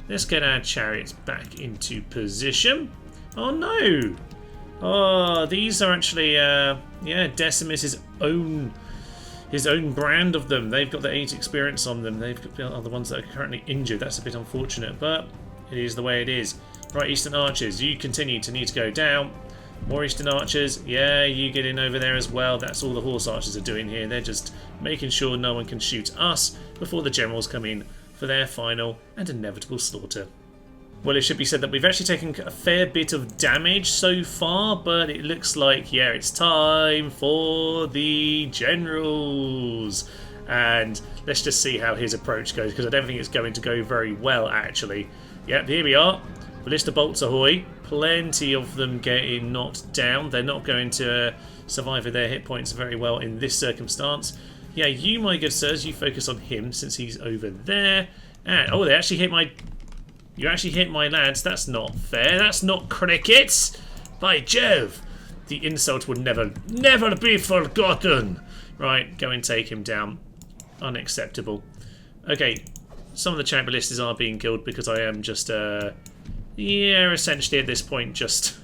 Let's get our chariots back into position. Oh no! Oh, these are actually, yeah, Decimus's own, his own brand of them. They've got the 8 experience on them. They've are the ones that are currently injured. That's a bit unfortunate, but it is the way it is. Right, Eastern Archers, you continue to need to go down. More Eastern Archers, yeah, you get in over there as well. That's all the Horse Archers are doing here. They're just making sure no one can shoot us before the generals come in for their final and inevitable slaughter. Well, it should be said that we've actually taken a fair bit of damage so far, but it looks like, yeah, it's time for the generals. And let's just see how his approach goes, because I don't think it's going to go very well, actually. Yep, here we are. Ballista bolts ahoy. Plenty of them getting knocked down. They're not going to survive with their hit points very well in this circumstance. Yeah, you, my good sirs, you focus on him since he's over there. And, oh, they actually hit my... You actually hit my lads. That's not fair. That's not cricket. By Jove. The insult would never be forgotten. Right, go and take him down. Unacceptable. Okay, some of the chariot ballistas are being killed because I am just, yeah, essentially at this point just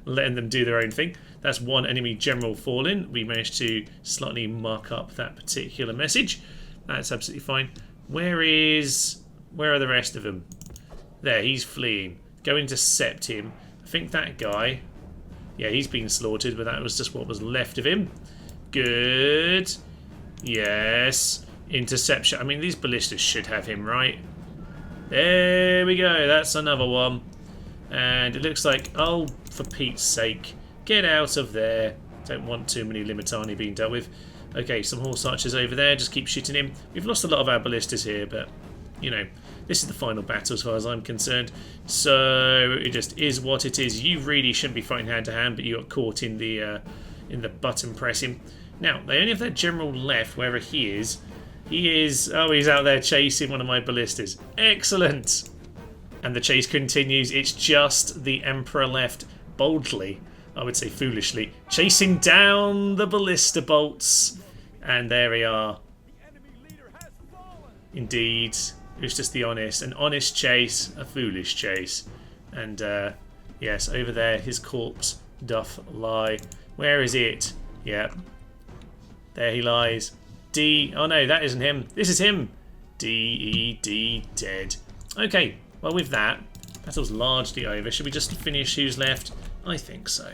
letting them do their own thing. That's one enemy general fallen. We managed to slightly mark up that particular message. That's absolutely fine. Where are the rest of them? There, he's fleeing. Go intercept him. I think that guy... Yeah, he's been slaughtered, but that was just what was left of him. Good. Yes. Interception. I mean, these ballistas should have him, right? There we go. That's another one. And it looks like... Oh, for Pete's sake. Get out of there. Don't want too many Limitani being dealt with. Okay, some horse archers over there. Just keep shooting him. We've lost a lot of our ballistas here, but... You know, this is the final battle as far as I'm concerned. So it just is what it is. You really shouldn't be fighting hand to hand, but you got caught in the button pressing. Now, they only have that general left, wherever he is. He is... Oh, he's out there chasing one of my ballistas. Excellent! And the chase continues. It's just the Emperor left boldly, I would say foolishly, chasing down the ballista bolts. And there we are. Indeed. It was just an honest chase, a foolish chase. And, yes, over there, his corpse doth lie. Where is it? Yep. There he lies. D. Oh no, that isn't him. This is him. D-E-D, dead. Okay, well with that, battle's largely over. Should we just finish who's left? I think so.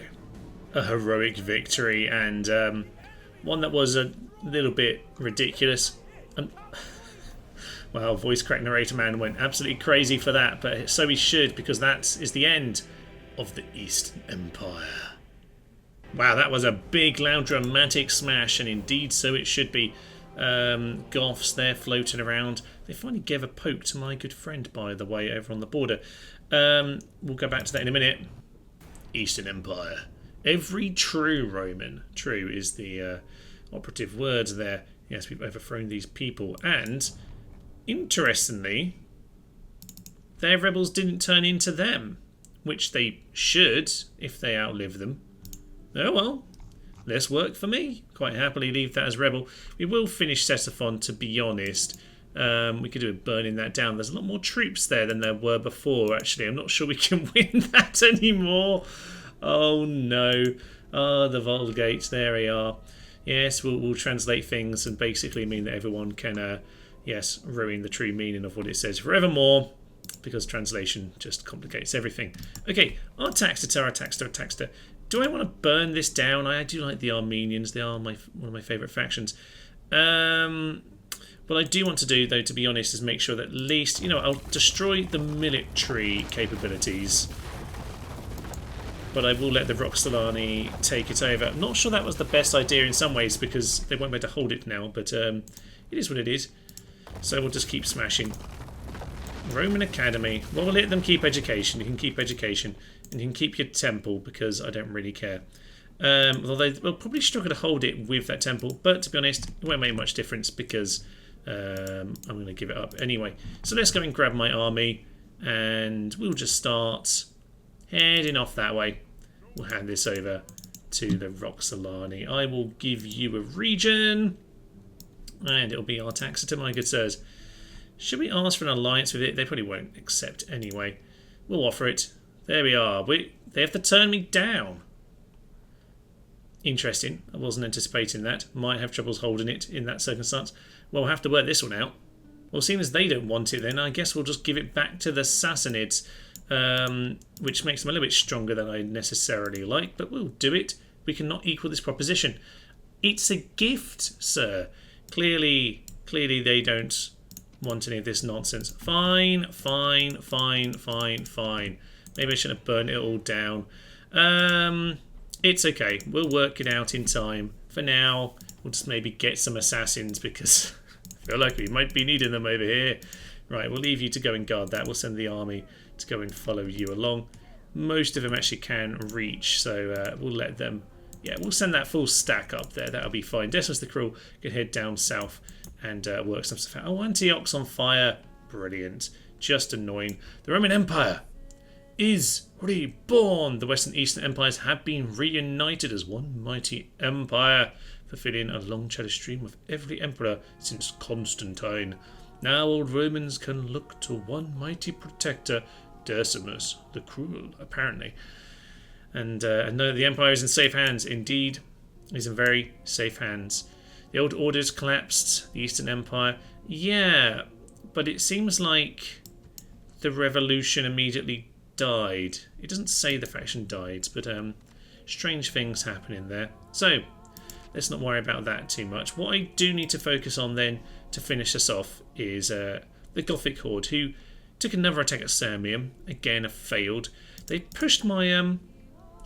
A heroic victory, and one that was a little bit ridiculous. Well, voice crack narrator man went absolutely crazy for that, but so he should, because that is the end of the Eastern Empire. Wow, that was a big, loud, dramatic smash, and indeed so it should be. Goths there floating around. They finally gave a poke to my good friend, by the way, over on the border. We'll go back to that in a minute. Eastern Empire. Every true Roman, true is the operative words there. Yes, we've overthrown these people, and interestingly, their rebels didn't turn into them, which they should if they outlive them. Oh well, less work for me. Quite happily leave that as rebel. We will finish Sassophon, to be honest. We could do it burning that down. There's a lot more troops there than there were before, actually. I'm not sure we can win that anymore. Oh no. Oh, the Vulgate, there we are. Yes, we'll translate things and basically mean that everyone can, yes, ruin the true meaning of what it says forevermore, because translation just complicates everything. Okay, Artaxter. Do I want to burn this down? I do like the Armenians. They are one of my favourite factions. What I do want to do, though, to be honest, is make sure that at least, you know, I'll destroy the military capabilities, but I will let the Roxolani take it over. I'm not sure that was the best idea in some ways, because they won't be able to hold it now, but it is what it is. So we'll just keep smashing. Roman Academy. Well, we'll let them keep education. You can keep education. And you can keep your temple, because I don't really care. Although they will probably struggle to hold it with that temple. But to be honest, it won't make much difference, because I'm going to give it up anyway. So let's go and grab my army. And we'll just start heading off that way. We'll hand this over to the Roxolani. I will give you a region. And it'll be our Taxita, my good sirs. Should we ask for an alliance with it? They probably won't accept anyway. We'll offer it. There we are. They have to turn me down. Interesting. I wasn't anticipating that. Might have troubles holding it in that circumstance. Well, we'll have to work this one out. Well, seeing as they don't want it, then I guess we'll just give it back to the Sassanids, which makes them a little bit stronger than I necessarily like, but we'll do it. We cannot equal this proposition. It's a gift, sir. Clearly they don't want any of this nonsense. Fine. Maybe I shouldn't have burned it all down. It's okay. We'll work it out in time. For now, we'll just maybe get some assassins, because I feel like we might be needing them over here. Right, we'll leave you to go and guard that. We'll send the army to go and follow you along. Most of them actually can reach, so we'll let them... Yeah, we'll send that full stack up there. That'll be fine. Decimus the Cruel can head down south and work some stuff out. Oh, Antioch's on fire. Brilliant. Just annoying. The Roman Empire is reborn. The Western Eastern empires have been reunited as one mighty empire, fulfilling a long-shadow stream of every emperor since Constantine. Now old Romans can look to one mighty protector, Decimus the Cruel, apparently. And know that the empire is in safe hands. Indeed, it is in very safe hands. The old orders collapsed. The Eastern Empire, yeah, but it seems like the revolution immediately died. It doesn't say the faction died, but strange things happen in there. So let's not worry about that too much. What I do need to focus on then to finish us off is the Gothic horde, who took another attack at Sirmium. Again, failed. They pushed my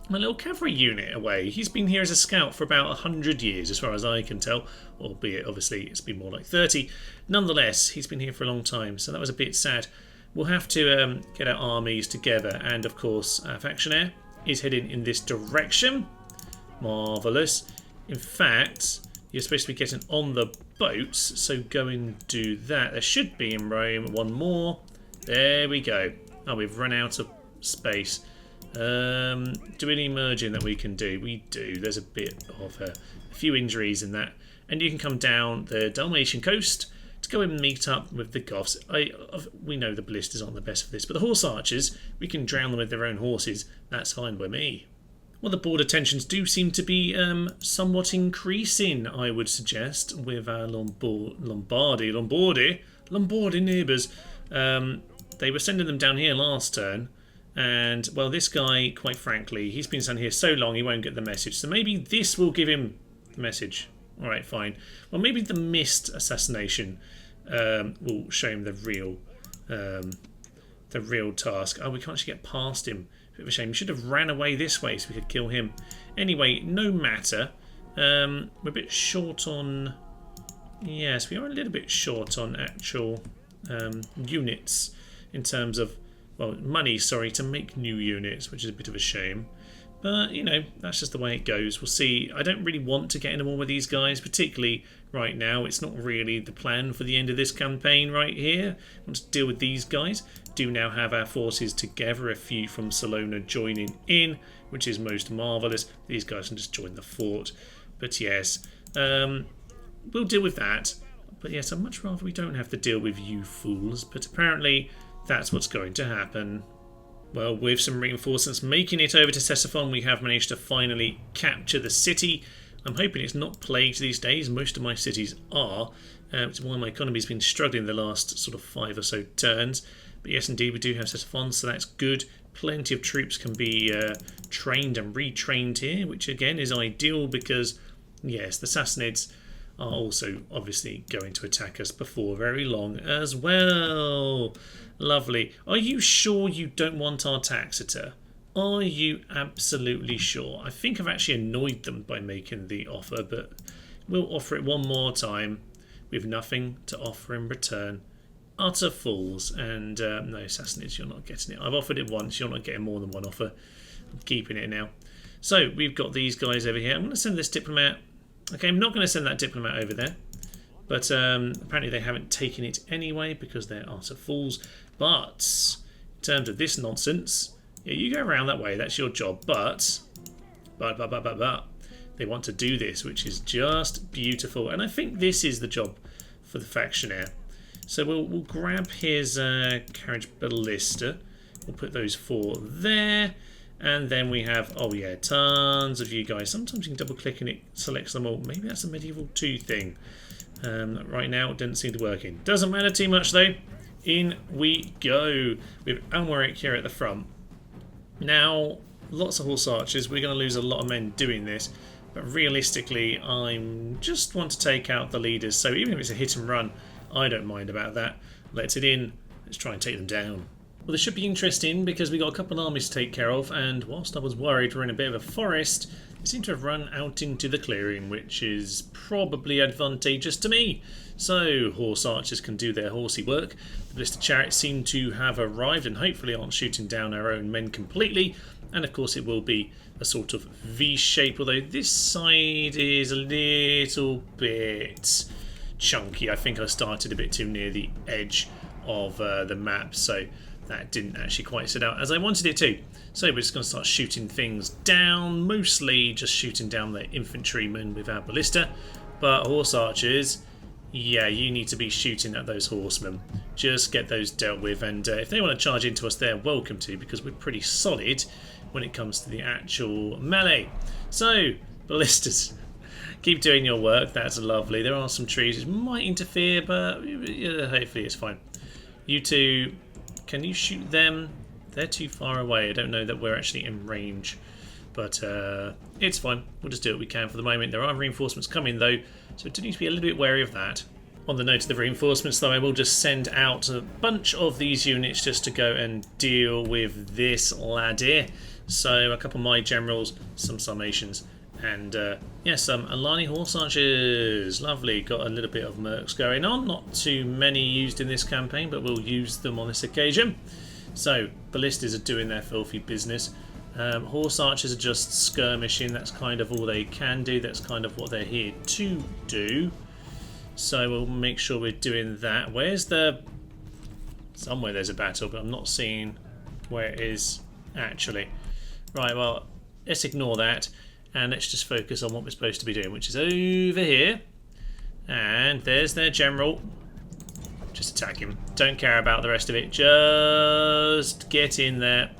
little cavalry unit away. He's been here as a scout for about 100 years, as far as I can tell, albeit obviously it's been more like 30. Nonetheless, he's been here for a long time, so that was a bit sad. We'll have to get our armies together, and of course our factionaire is heading in this direction. Marvellous. In fact, you're supposed to be getting on the boats, so go and do that. There should be in Rome one more. There we go. Oh, we've run out of space. Do any merging that we can do? We do. There's a bit of a few injuries in that. And you can come down the Dalmatian coast to go and meet up with the Goths. We know the ballistas aren't the best for this, but the horse archers, we can drown them with their own horses. That's fine by me. Well, the border tensions do seem to be somewhat increasing, I would suggest, with our Lombardy neighbours. They were sending them down here last turn. And, well, this guy, quite frankly, he's been sent here so long he won't get the message. So maybe this will give him the message. Alright, fine. Well, maybe the missed assassination will show him the real task. Oh, we can't actually get past him. Bit of a shame. We should have ran away this way so we could kill him. Anyway, no matter. We're a bit short on... Yes, we are a little bit short on actual units in terms of... Well, money, sorry, to make new units, which is a bit of a shame. But, you know, that's just the way it goes. We'll see. I don't really want to get into war with these guys, particularly right now. It's not really the plan for the end of this campaign right here. I want to deal with these guys. Do now have our forces together, a few from Salona joining in, which is most marvellous. These guys can just join the fort. But yes, we'll deal with that. But yes, I'd much rather we don't have to deal with you fools. But apparently that's what's going to happen. Well, with some reinforcements making it over to Sassophon, we have managed to finally capture the city. I'm hoping it's not plagued these days. Most of my cities are. Which is why my economy's been struggling the last sort of 5 or so turns. But yes, indeed, we do have Sassophon, so that's good. Plenty of troops can be trained and retrained here, which again is ideal because, yes, the Sassanids are also obviously going to attack us before very long as well. Lovely. Are you sure you don't want our Taxita? Are you absolutely sure? I think I've actually annoyed them by making the offer, but we'll offer it one more time with nothing to offer in return. utter fools. And no, Sassanids, you're not getting it. I've offered it once. You're not getting more than one offer. I'm keeping it now. So we've got these guys over here. I'm going to send this diplomat. Okay, I'm not going to send that diplomat over there. But apparently they haven't taken it anyway because they're utter fools. But in terms of this nonsense, yeah, you go around that way. That's your job. But they want to do this, which is just beautiful. And I think this is the job for the factionaire. So we'll grab his carriage ballista. We'll put those 4 there. And then we have, oh yeah, tons of you guys. Sometimes you can double click and it selects them all. Maybe that's a medieval 2 thing. Right now it didn't seem to work in. Doesn't matter too much though. In we go with Almoric here at the front. Now, lots of horse archers. We're going to lose a lot of men doing this. But realistically, I just want to take out the leaders. So even if it's a hit and run, I don't mind about that. Let it in. Let's try and take them down. Well, this should be interesting because we got a couple of armies to take care of, and whilst I was worried we're in a bit of a forest, they seem to have run out into the clearing, which is probably advantageous to me. So horse archers can do their horsey work. The ballista chariots seem to have arrived and hopefully aren't shooting down our own men completely. And of course it will be a sort of V shape, although this side is a little bit chunky. I think I started a bit too near the edge of the map, so that didn't actually quite set out as I wanted it to. So we're just going to start shooting things down, mostly just shooting down the infantrymen with our ballista. But horse archers, yeah, you need to be shooting at those horsemen. Just get those dealt with, and if they want to charge into us, they're welcome to, because we're pretty solid when it comes to the actual melee. So, ballistas, keep doing your work, that's lovely. There are some trees which might interfere, but hopefully it's fine. You two, can you shoot them? They're too far away. I don't know that we're actually in range, but it's fine. We'll just do what we can for the moment. There are reinforcements coming though, so we do need to be a little bit wary of that. On the note of the reinforcements though, I will just send out a bunch of these units just to go and deal with this lad here. So a couple of my generals, some Sarmatians, and yeah, some Alani horse archers. Lovely. Got a little bit of mercs going on. Not too many used in this campaign, but we'll use them on this occasion. So ballistas are doing their filthy business. Horse archers are just skirmishing. That's kind of all they can do. That's kind of what they're here to do. So we'll make sure we're doing that. Where's the... Somewhere there's a battle, but I'm not seeing where it is actually. Right, well, let's ignore that. And let's just focus on what we're supposed to be doing, which is over here. And there's their general. Just attack him. Don't care about the rest of it. Just get in there.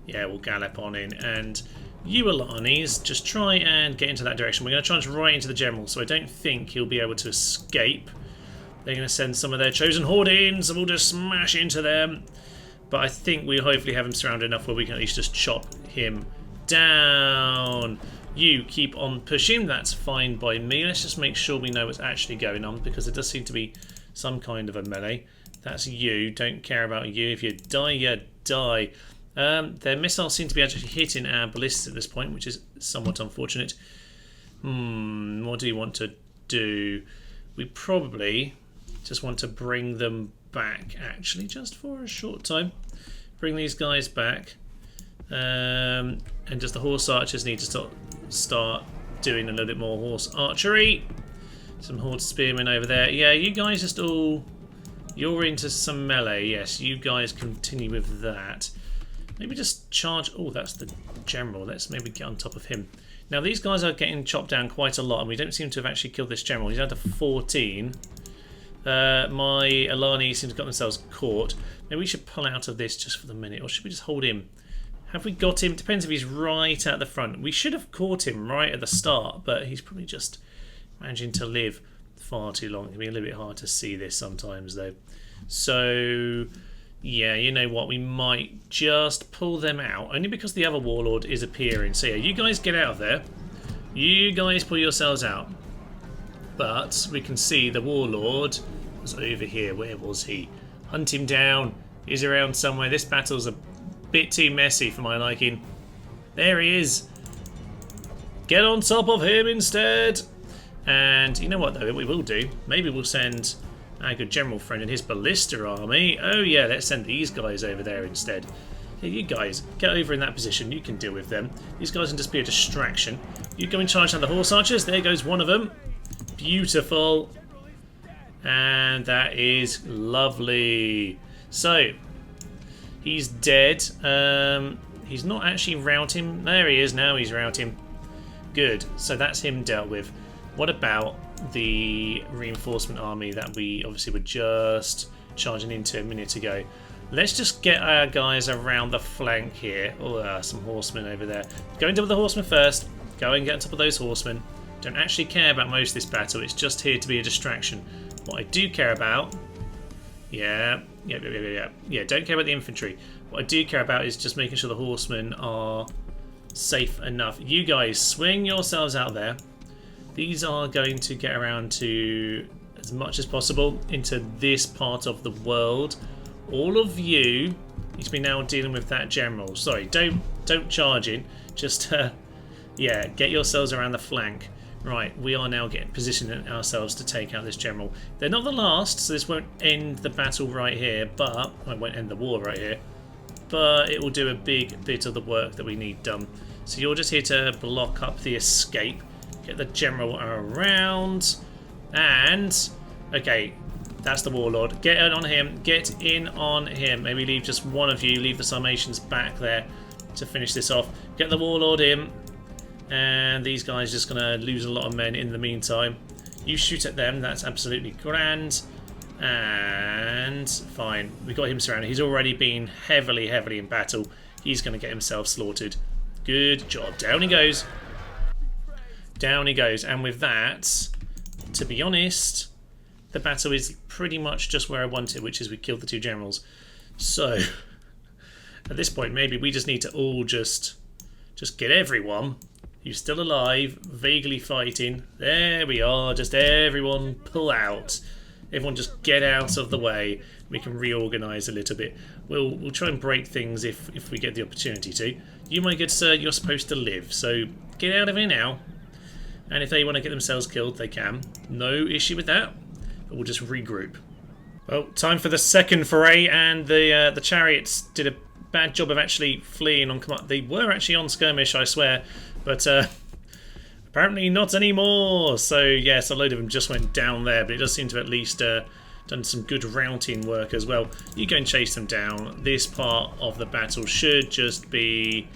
Yeah, we'll gallop on in. And you Alanis, just try and get into that direction. We're going to charge right into the general, so I don't think he'll be able to escape. They're going to send some of their chosen horde in, so we'll just smash into them. But I think we hopefully have him surrounded enough where we can at least just chop him down. You keep on pushing, that's fine by me. Let's just make sure we know what's actually going on, because there does seem to be some kind of a melee. That's you, don't care about you. If you die, you die. Their missiles seem to be actually hitting our ballistas at this point, which is somewhat unfortunate. What do you want to do? We probably just want to bring them back, actually, just for a short time. Bring these guys back. And just the horse archers need to start doing a little bit more horse archery. Some horde spearmen over there. Yeah, you guys just all... You're into some melee. Yes, you guys continue with that. Maybe just charge... Oh, that's the general. Let's maybe get on top of him. Now, these guys are getting chopped down quite a lot, and we don't seem to have actually killed this general. He's down to 14. My Alani seems to have got themselves caught. Maybe we should pull out of this just for the minute, or should we just hold him? Have we got him? Depends if he's right at the front. We should have caught him right at the start, but he's probably just managing to live far too long. It can be a little bit hard to see this sometimes, though. So, yeah, you know what? We might just pull them out, only because the other warlord is appearing. So, yeah, you guys get out of there. You guys pull yourselves out. But we can see the warlord was over here. Where was he? Hunt him down. He's around somewhere. This battle's a bit too messy for my liking. There he is. Get on top of him instead. And you know what though, we will do? Maybe we'll send Our good general friend and his ballista army. Oh yeah, let's send these guys over there instead. Hey, you guys, get over in that position. You can deal with them. These guys can just be a distraction. You go in charge of the horse archers. There goes one of them. Beautiful. And that is lovely. So, he's dead. He's not actually routing. There he is now. He's routing. Good. So that's him dealt with. What about the reinforcement army that we obviously were just charging into a minute ago? Let's just get our guys around the flank here. Oh, some horsemen over there. Go into the horsemen first. Go and get on top of those horsemen. Don't actually care about most of this battle. It's just here to be a distraction. What I do care about... Yeah, don't care about the infantry. What I do care about is just making sure the horsemen are safe enough. You guys, swing yourselves out there. These are going to get around to, as much as possible, into this part of the world. All of you need to be now dealing with that general. Sorry, don't charge in. Just, yeah, get yourselves around the flank. Right, we are now getting positioning ourselves to take out this general. They're not the last, so this won't end the battle right here, but... Well, it won't end the war right here. But it will do a big bit of the work that we need done. So you're just here to block up the escape. Get the general around. And... Okay, that's the warlord. Get in on him. Get in on him. Maybe leave just one of you. Leave the Sarmatians back there to finish this off. Get the warlord in. And these guys are just going to lose a lot of men in the meantime. You shoot at them. That's absolutely grand. And fine. We got him surrounded. He's already been heavily in battle. He's going to get himself slaughtered. Good job. Down he goes. Down he goes. And with that, to be honest, the battle is pretty much just where I want it, which is we killed the two generals. So, at this point, maybe we just need to all just get everyone who's still alive, vaguely fighting. There we are. Just everyone pull out. Everyone just get out of the way. We can reorganise a little bit. We'll try and break things if we get the opportunity to. You, my good sir, you're supposed to live, so get out of here now. And if they want to get themselves killed, they can. No issue with that. But we'll just regroup. Well, time for the second foray, and the chariots did a bad job of actually fleeing on command. They were actually on skirmish, I swear, but apparently not anymore. So yes, a load of them just went down there, but it does seem to have at least done some good routing work as well. You go and chase them down. This part of the battle should just be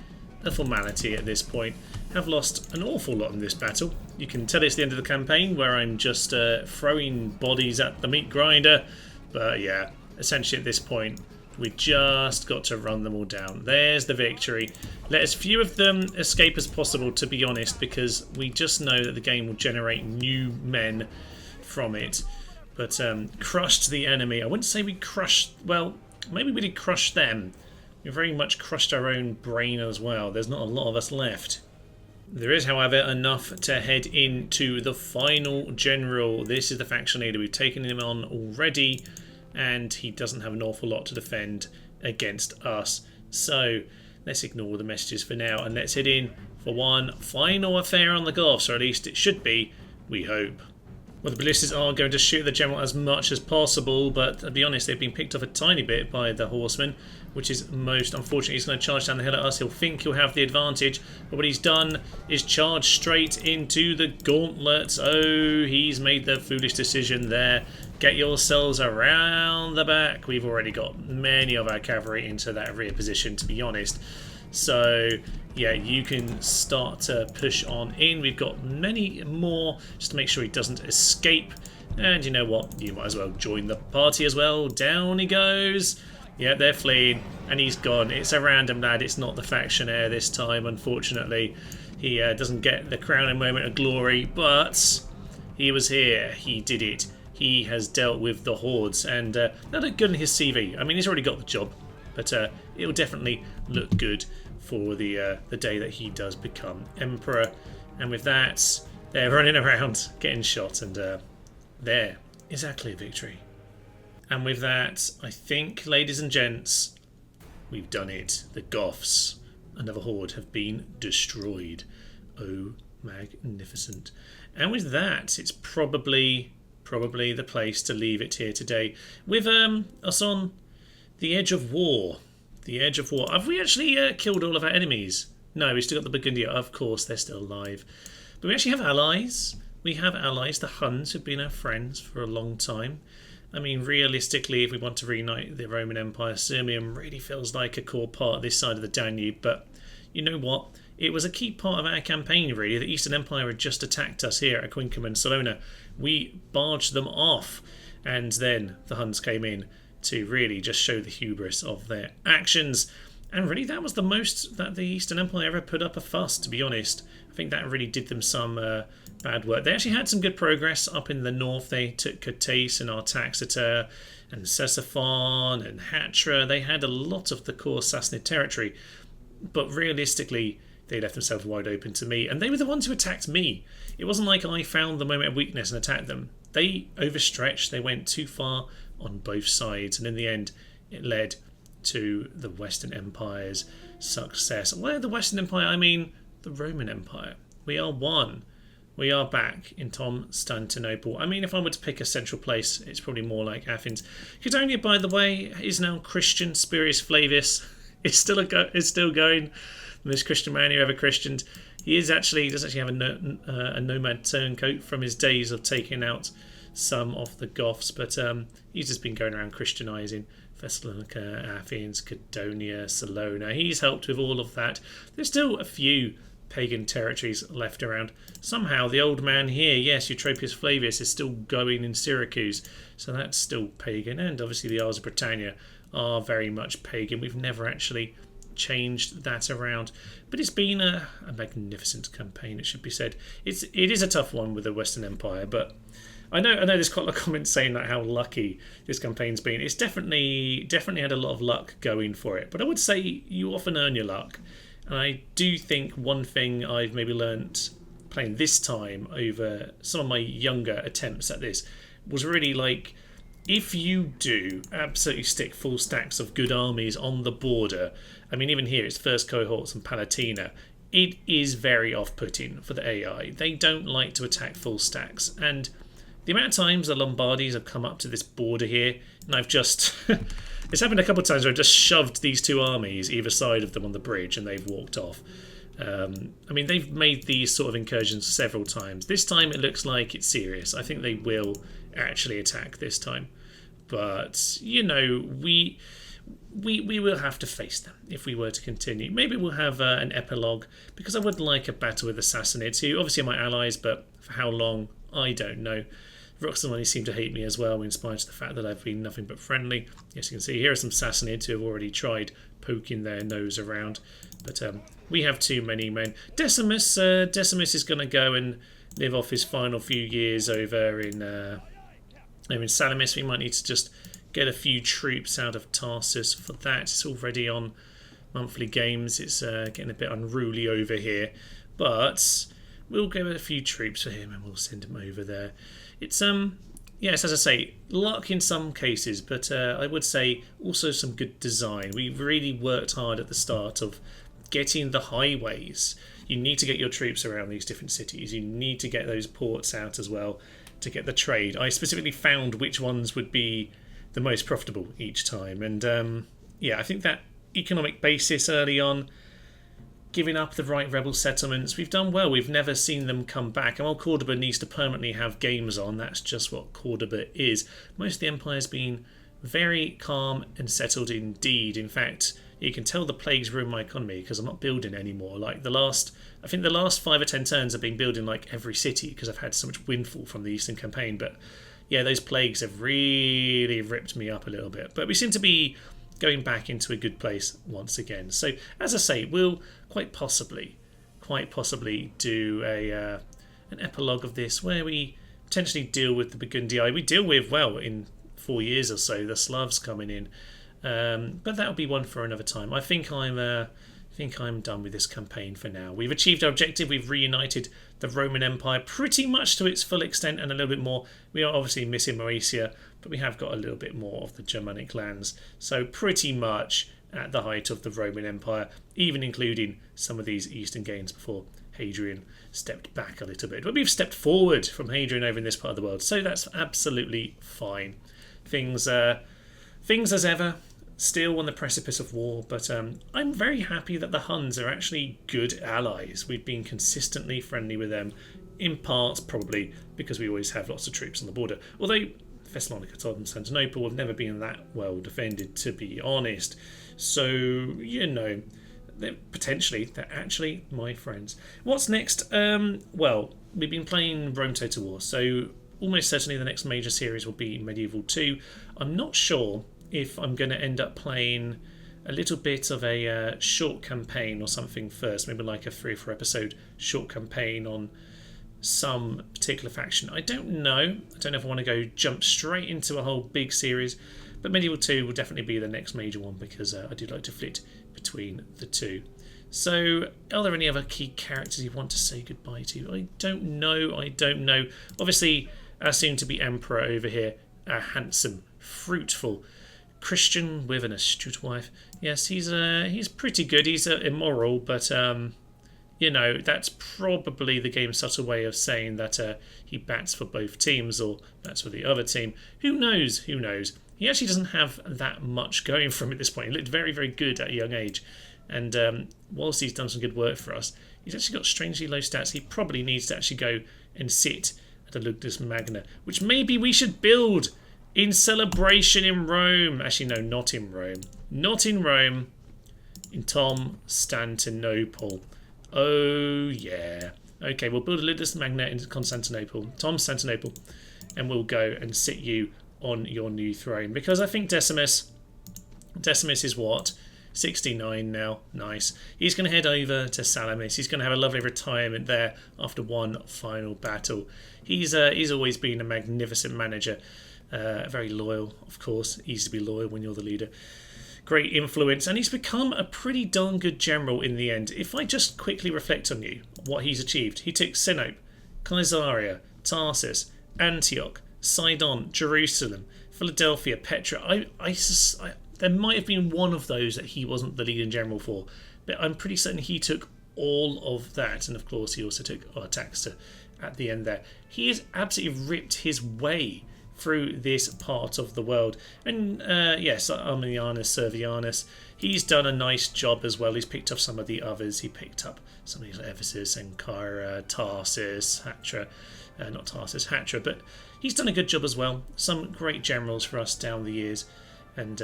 a formality at this point. Have lost an awful lot in this battle. You can tell it's the end of the campaign where I'm just throwing bodies at the meat grinder, but yeah, essentially at this point we just got to run them all down. There's the victory. Let as few of them escape as possible, to be honest, because we just know that the game will generate new men from it. But crushed the enemy. I wouldn't say we crushed... Well, maybe we did crush them. We very much crushed our own brain as well. There's not a lot of us left. There is, however, enough to head into the final general. This is the faction leader. We've taken him on already, and he doesn't have an awful lot to defend against us. So let's ignore the messages for now, and let's head in for one final affair on the Goths, or at least it should be, we hope. Well, the ballistas are going to shoot the general as much as possible, but to be honest, they've been picked off a tiny bit by the horsemen, which is most unfortunate. He's going to charge down the hill at us. He'll think he'll have the advantage, but what he's done is charge straight into the gauntlets. Oh, he's made the foolish decision there. Get yourselves around the back. We've already got many of our cavalry into that rear position, to be honest. So, yeah, you can start to push on in. We've got many more just to make sure he doesn't escape. And you know what? You might as well join the party as well. Down he goes. Yeah, they're fleeing, and he's gone. It's a random lad. It's not the faction heir this time, unfortunately. He doesn't get the crowning moment of glory, but he was here. He did it. He has dealt with the hordes, and that looked good in his CV. I mean, he's already got the job, but it'll definitely look good for the day that he does become emperor. And with that, they're running around, getting shot, and there is our clear victory. And with that, I think, ladies and gents, we've done it. The Goths, another horde, have been destroyed. Oh, magnificent. And with that, it's probably probably the place to leave it here today, with us on the edge of war. The edge of war. Have we actually killed all of our enemies? No, we've still got the Burgundiae. Of course, they're still alive. But we actually have allies. We have allies. The Huns have been our friends for a long time. I mean, realistically, if we want to reunite the Roman Empire, Sirmium really feels like a core part of this side of the Danube. But you know what? It was a key part of our campaign, really. The Eastern Empire had just attacked us here at Aquincum and Salona. We barged them off, and then the Huns came in to really just show the hubris of their actions. And really, that was the most that the Eastern Empire ever put up a fuss, to be honest. I think that really did them some bad work. They actually had some good progress up in the north. They took Catace and Artaxata and Sassophon and Hatra. They had a lot of the core Sassanid territory. But realistically, they left themselves wide open to me. And they were the ones who attacked me. It wasn't like I found the moment of weakness and attacked them. They overstretched. They went too far on both sides. And in the end, it led to the Western Empire's success. Well, the Western Empire, I mean the Roman Empire. We are one. We are back in Constantinople. I mean, if I were to pick a central place, it's probably more like Athens. Cudonia, by the way, is now Christian. Spurius Flavius is still going. The most Christian man who ever Christianed. He does actually have a nomad turncoat from his days of taking out some of the Goths, but he's just been going around Christianising Thessalonica, Athens, Cudonia, Salona. He's helped with all of that. There's still a few pagan territories left around. Somehow the old man here, yes, Eutropius Flavius, is still going in Syracuse, so that's still pagan. And obviously the Isles of Britannia are very much pagan. We've never actually changed that around, but it's been a magnificent campaign, it should be said. It is a tough one with the Western Empire, but I know there's quite a lot of comments saying that how lucky this campaign's been. It's definitely had a lot of luck going for it, but I would say you often earn your luck. And I do think one thing I've maybe learnt playing this time over some of my younger attempts at this was really like, if you do absolutely stick full stacks of good armies on the border, I mean, even here it's First Cohorts and Palatina, it is very off-putting for the AI. They don't like to attack full stacks. And the amount of times the Lombardies have come up to this border here, and I've just... it's happened a couple of times where I've just shoved these two armies either side of them on the bridge and they've walked off. I mean, they've made these sort of incursions several times. This time it looks like it's serious. I think they will actually attack this time. But, you know, we will have to face them if we were to continue. Maybe we'll have an epilogue, because I would like a battle with the Sassanids, who obviously are my allies, but for how long, I don't know. Roxanani seem to hate me as well, in spite of the fact that I've been nothing but friendly. Yes, you can see here are some Sassanids who have already tried poking their nose around. But we have too many men. Decimus is going to go and live off his final few years over in Salamis. We might need to just get a few troops out of Tarsus for that. It's already on monthly games. It's getting a bit unruly over here. But we'll get a few troops for him and we'll send him over there. It's yes, as I say, luck in some cases, but I would say also some good design. We really worked hard at the start of getting the highways. You need to get your troops around these different cities. You need to get those ports out as well to get the trade. I specifically found which ones would be the most profitable each time. And yeah, I think that economic basis early on, giving up the right rebel settlements, we've done well. We've never seen them come back. And while Cordoba needs to permanently have games on, that's just what Cordoba is. Most of the empire's been very calm and settled indeed. In fact, you can tell the plague's ruined my economy because I'm not building anymore. Like I think the last 5 or 10 turns I've been building like every city because I've had so much windfall from the Eastern campaign. But yeah, those plagues have really ripped me up a little bit. But we seem to be going back into a good place once again. So as I say, we'll quite possibly do an epilogue of this where we potentially deal with the Burgundiae. We deal with, well, in 4 years or so, the Slavs coming in. But that'll be one for another time. I think I'm done with this campaign for now. We've achieved our objective. We've reunited the Roman Empire pretty much to its full extent and a little bit more. We are obviously missing Moesia, but we have got a little bit more of the Germanic lands. So pretty much at the height of the Roman Empire, even including some of these eastern gains before Hadrian stepped back a little bit. But we've stepped forward from Hadrian over in this part of the world, so that's absolutely fine. Things as ever, still on the precipice of war, but I'm very happy that the Huns are actually good allies. We've been consistently friendly with them, in part probably because we always have lots of troops on the border. Although Thessalonica, Constantinople have never been that well defended, to be honest. So, you know, they're actually my friends. What's next? Well, we've been playing Rome Total War, so almost certainly the next major series will be Medieval 2. I'm not sure if I'm going to end up playing a little bit of a short campaign or something first, maybe like a 3 or 4 episode short campaign on some particular faction. I don't know. I don't know if I want to jump straight into a whole big series, but Medieval 2 will definitely be the next major one because I do like to flit between the two. So, are there any other key characters you want to say goodbye to? I don't know. Obviously, our soon-to-be emperor over here, our handsome, fruitful Christian with an astute wife. Yes, he's pretty good. He's immoral, but you know, that's probably the game's subtle way of saying that he bats for both teams or bats for the other team. Who knows? He actually doesn't have that much going for him at this point. He looked very, very good at a young age. And whilst he's done some good work for us, he's actually got strangely low stats. He probably needs to actually go and sit at a Ludus Magna, which maybe we should build in celebration in Rome. Actually, no, not in Rome. Not in Rome. In Constantinople. Oh, yeah. Okay, we'll build a Ludus Magna in Constantinople. Constantinople. And we'll go and sit you on your new throne. Because I think Decimus is what? 69 now. Nice. He's going to head over to Salamis. He's going to have a lovely retirement there after one final battle. He's always been a magnificent manager. Very loyal, of course. Easy to be loyal when you're the leader. Great influence, and he's become a pretty darn good general in the end. If I just quickly reflect on what he's achieved. He took Sinope, Caesarea, Tarsus, Antioch, Sidon, Jerusalem, Philadelphia, Petra. There might have been one of those that he wasn't the leading general for, but I'm pretty certain he took all of that, and of course he also took Artaxata at the end there. He has absolutely ripped his way through this part of the world. And yes, Arminianus, Servianus, he's done a nice job as well. He's picked up some of the others. He picked up some of these Ephesus, Ancyra, Tarsus, Hatra. Not Tarsus, Hatra, but he's done a good job as well. Some great generals for us down the years. And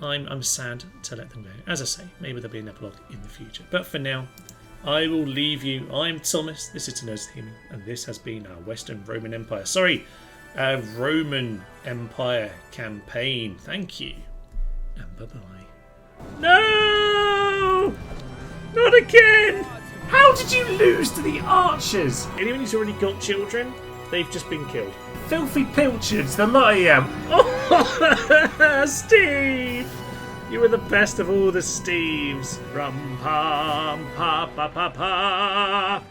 I'm sad to let them go. As I say, maybe there'll be an epilogue in the future. But for now, I will leave you. I'm Thomas, this is To Know Human, and this has been our Western Roman Empire. Our Roman Empire campaign. Thank you, and bye-bye. No! Not again! How did you lose to the archers? Anyone who's already got children, they've just been killed. Filthy pilchards, the lot I am. Oh, Steve! You were the best of all the Steves. Rum pam pa pa pa pa.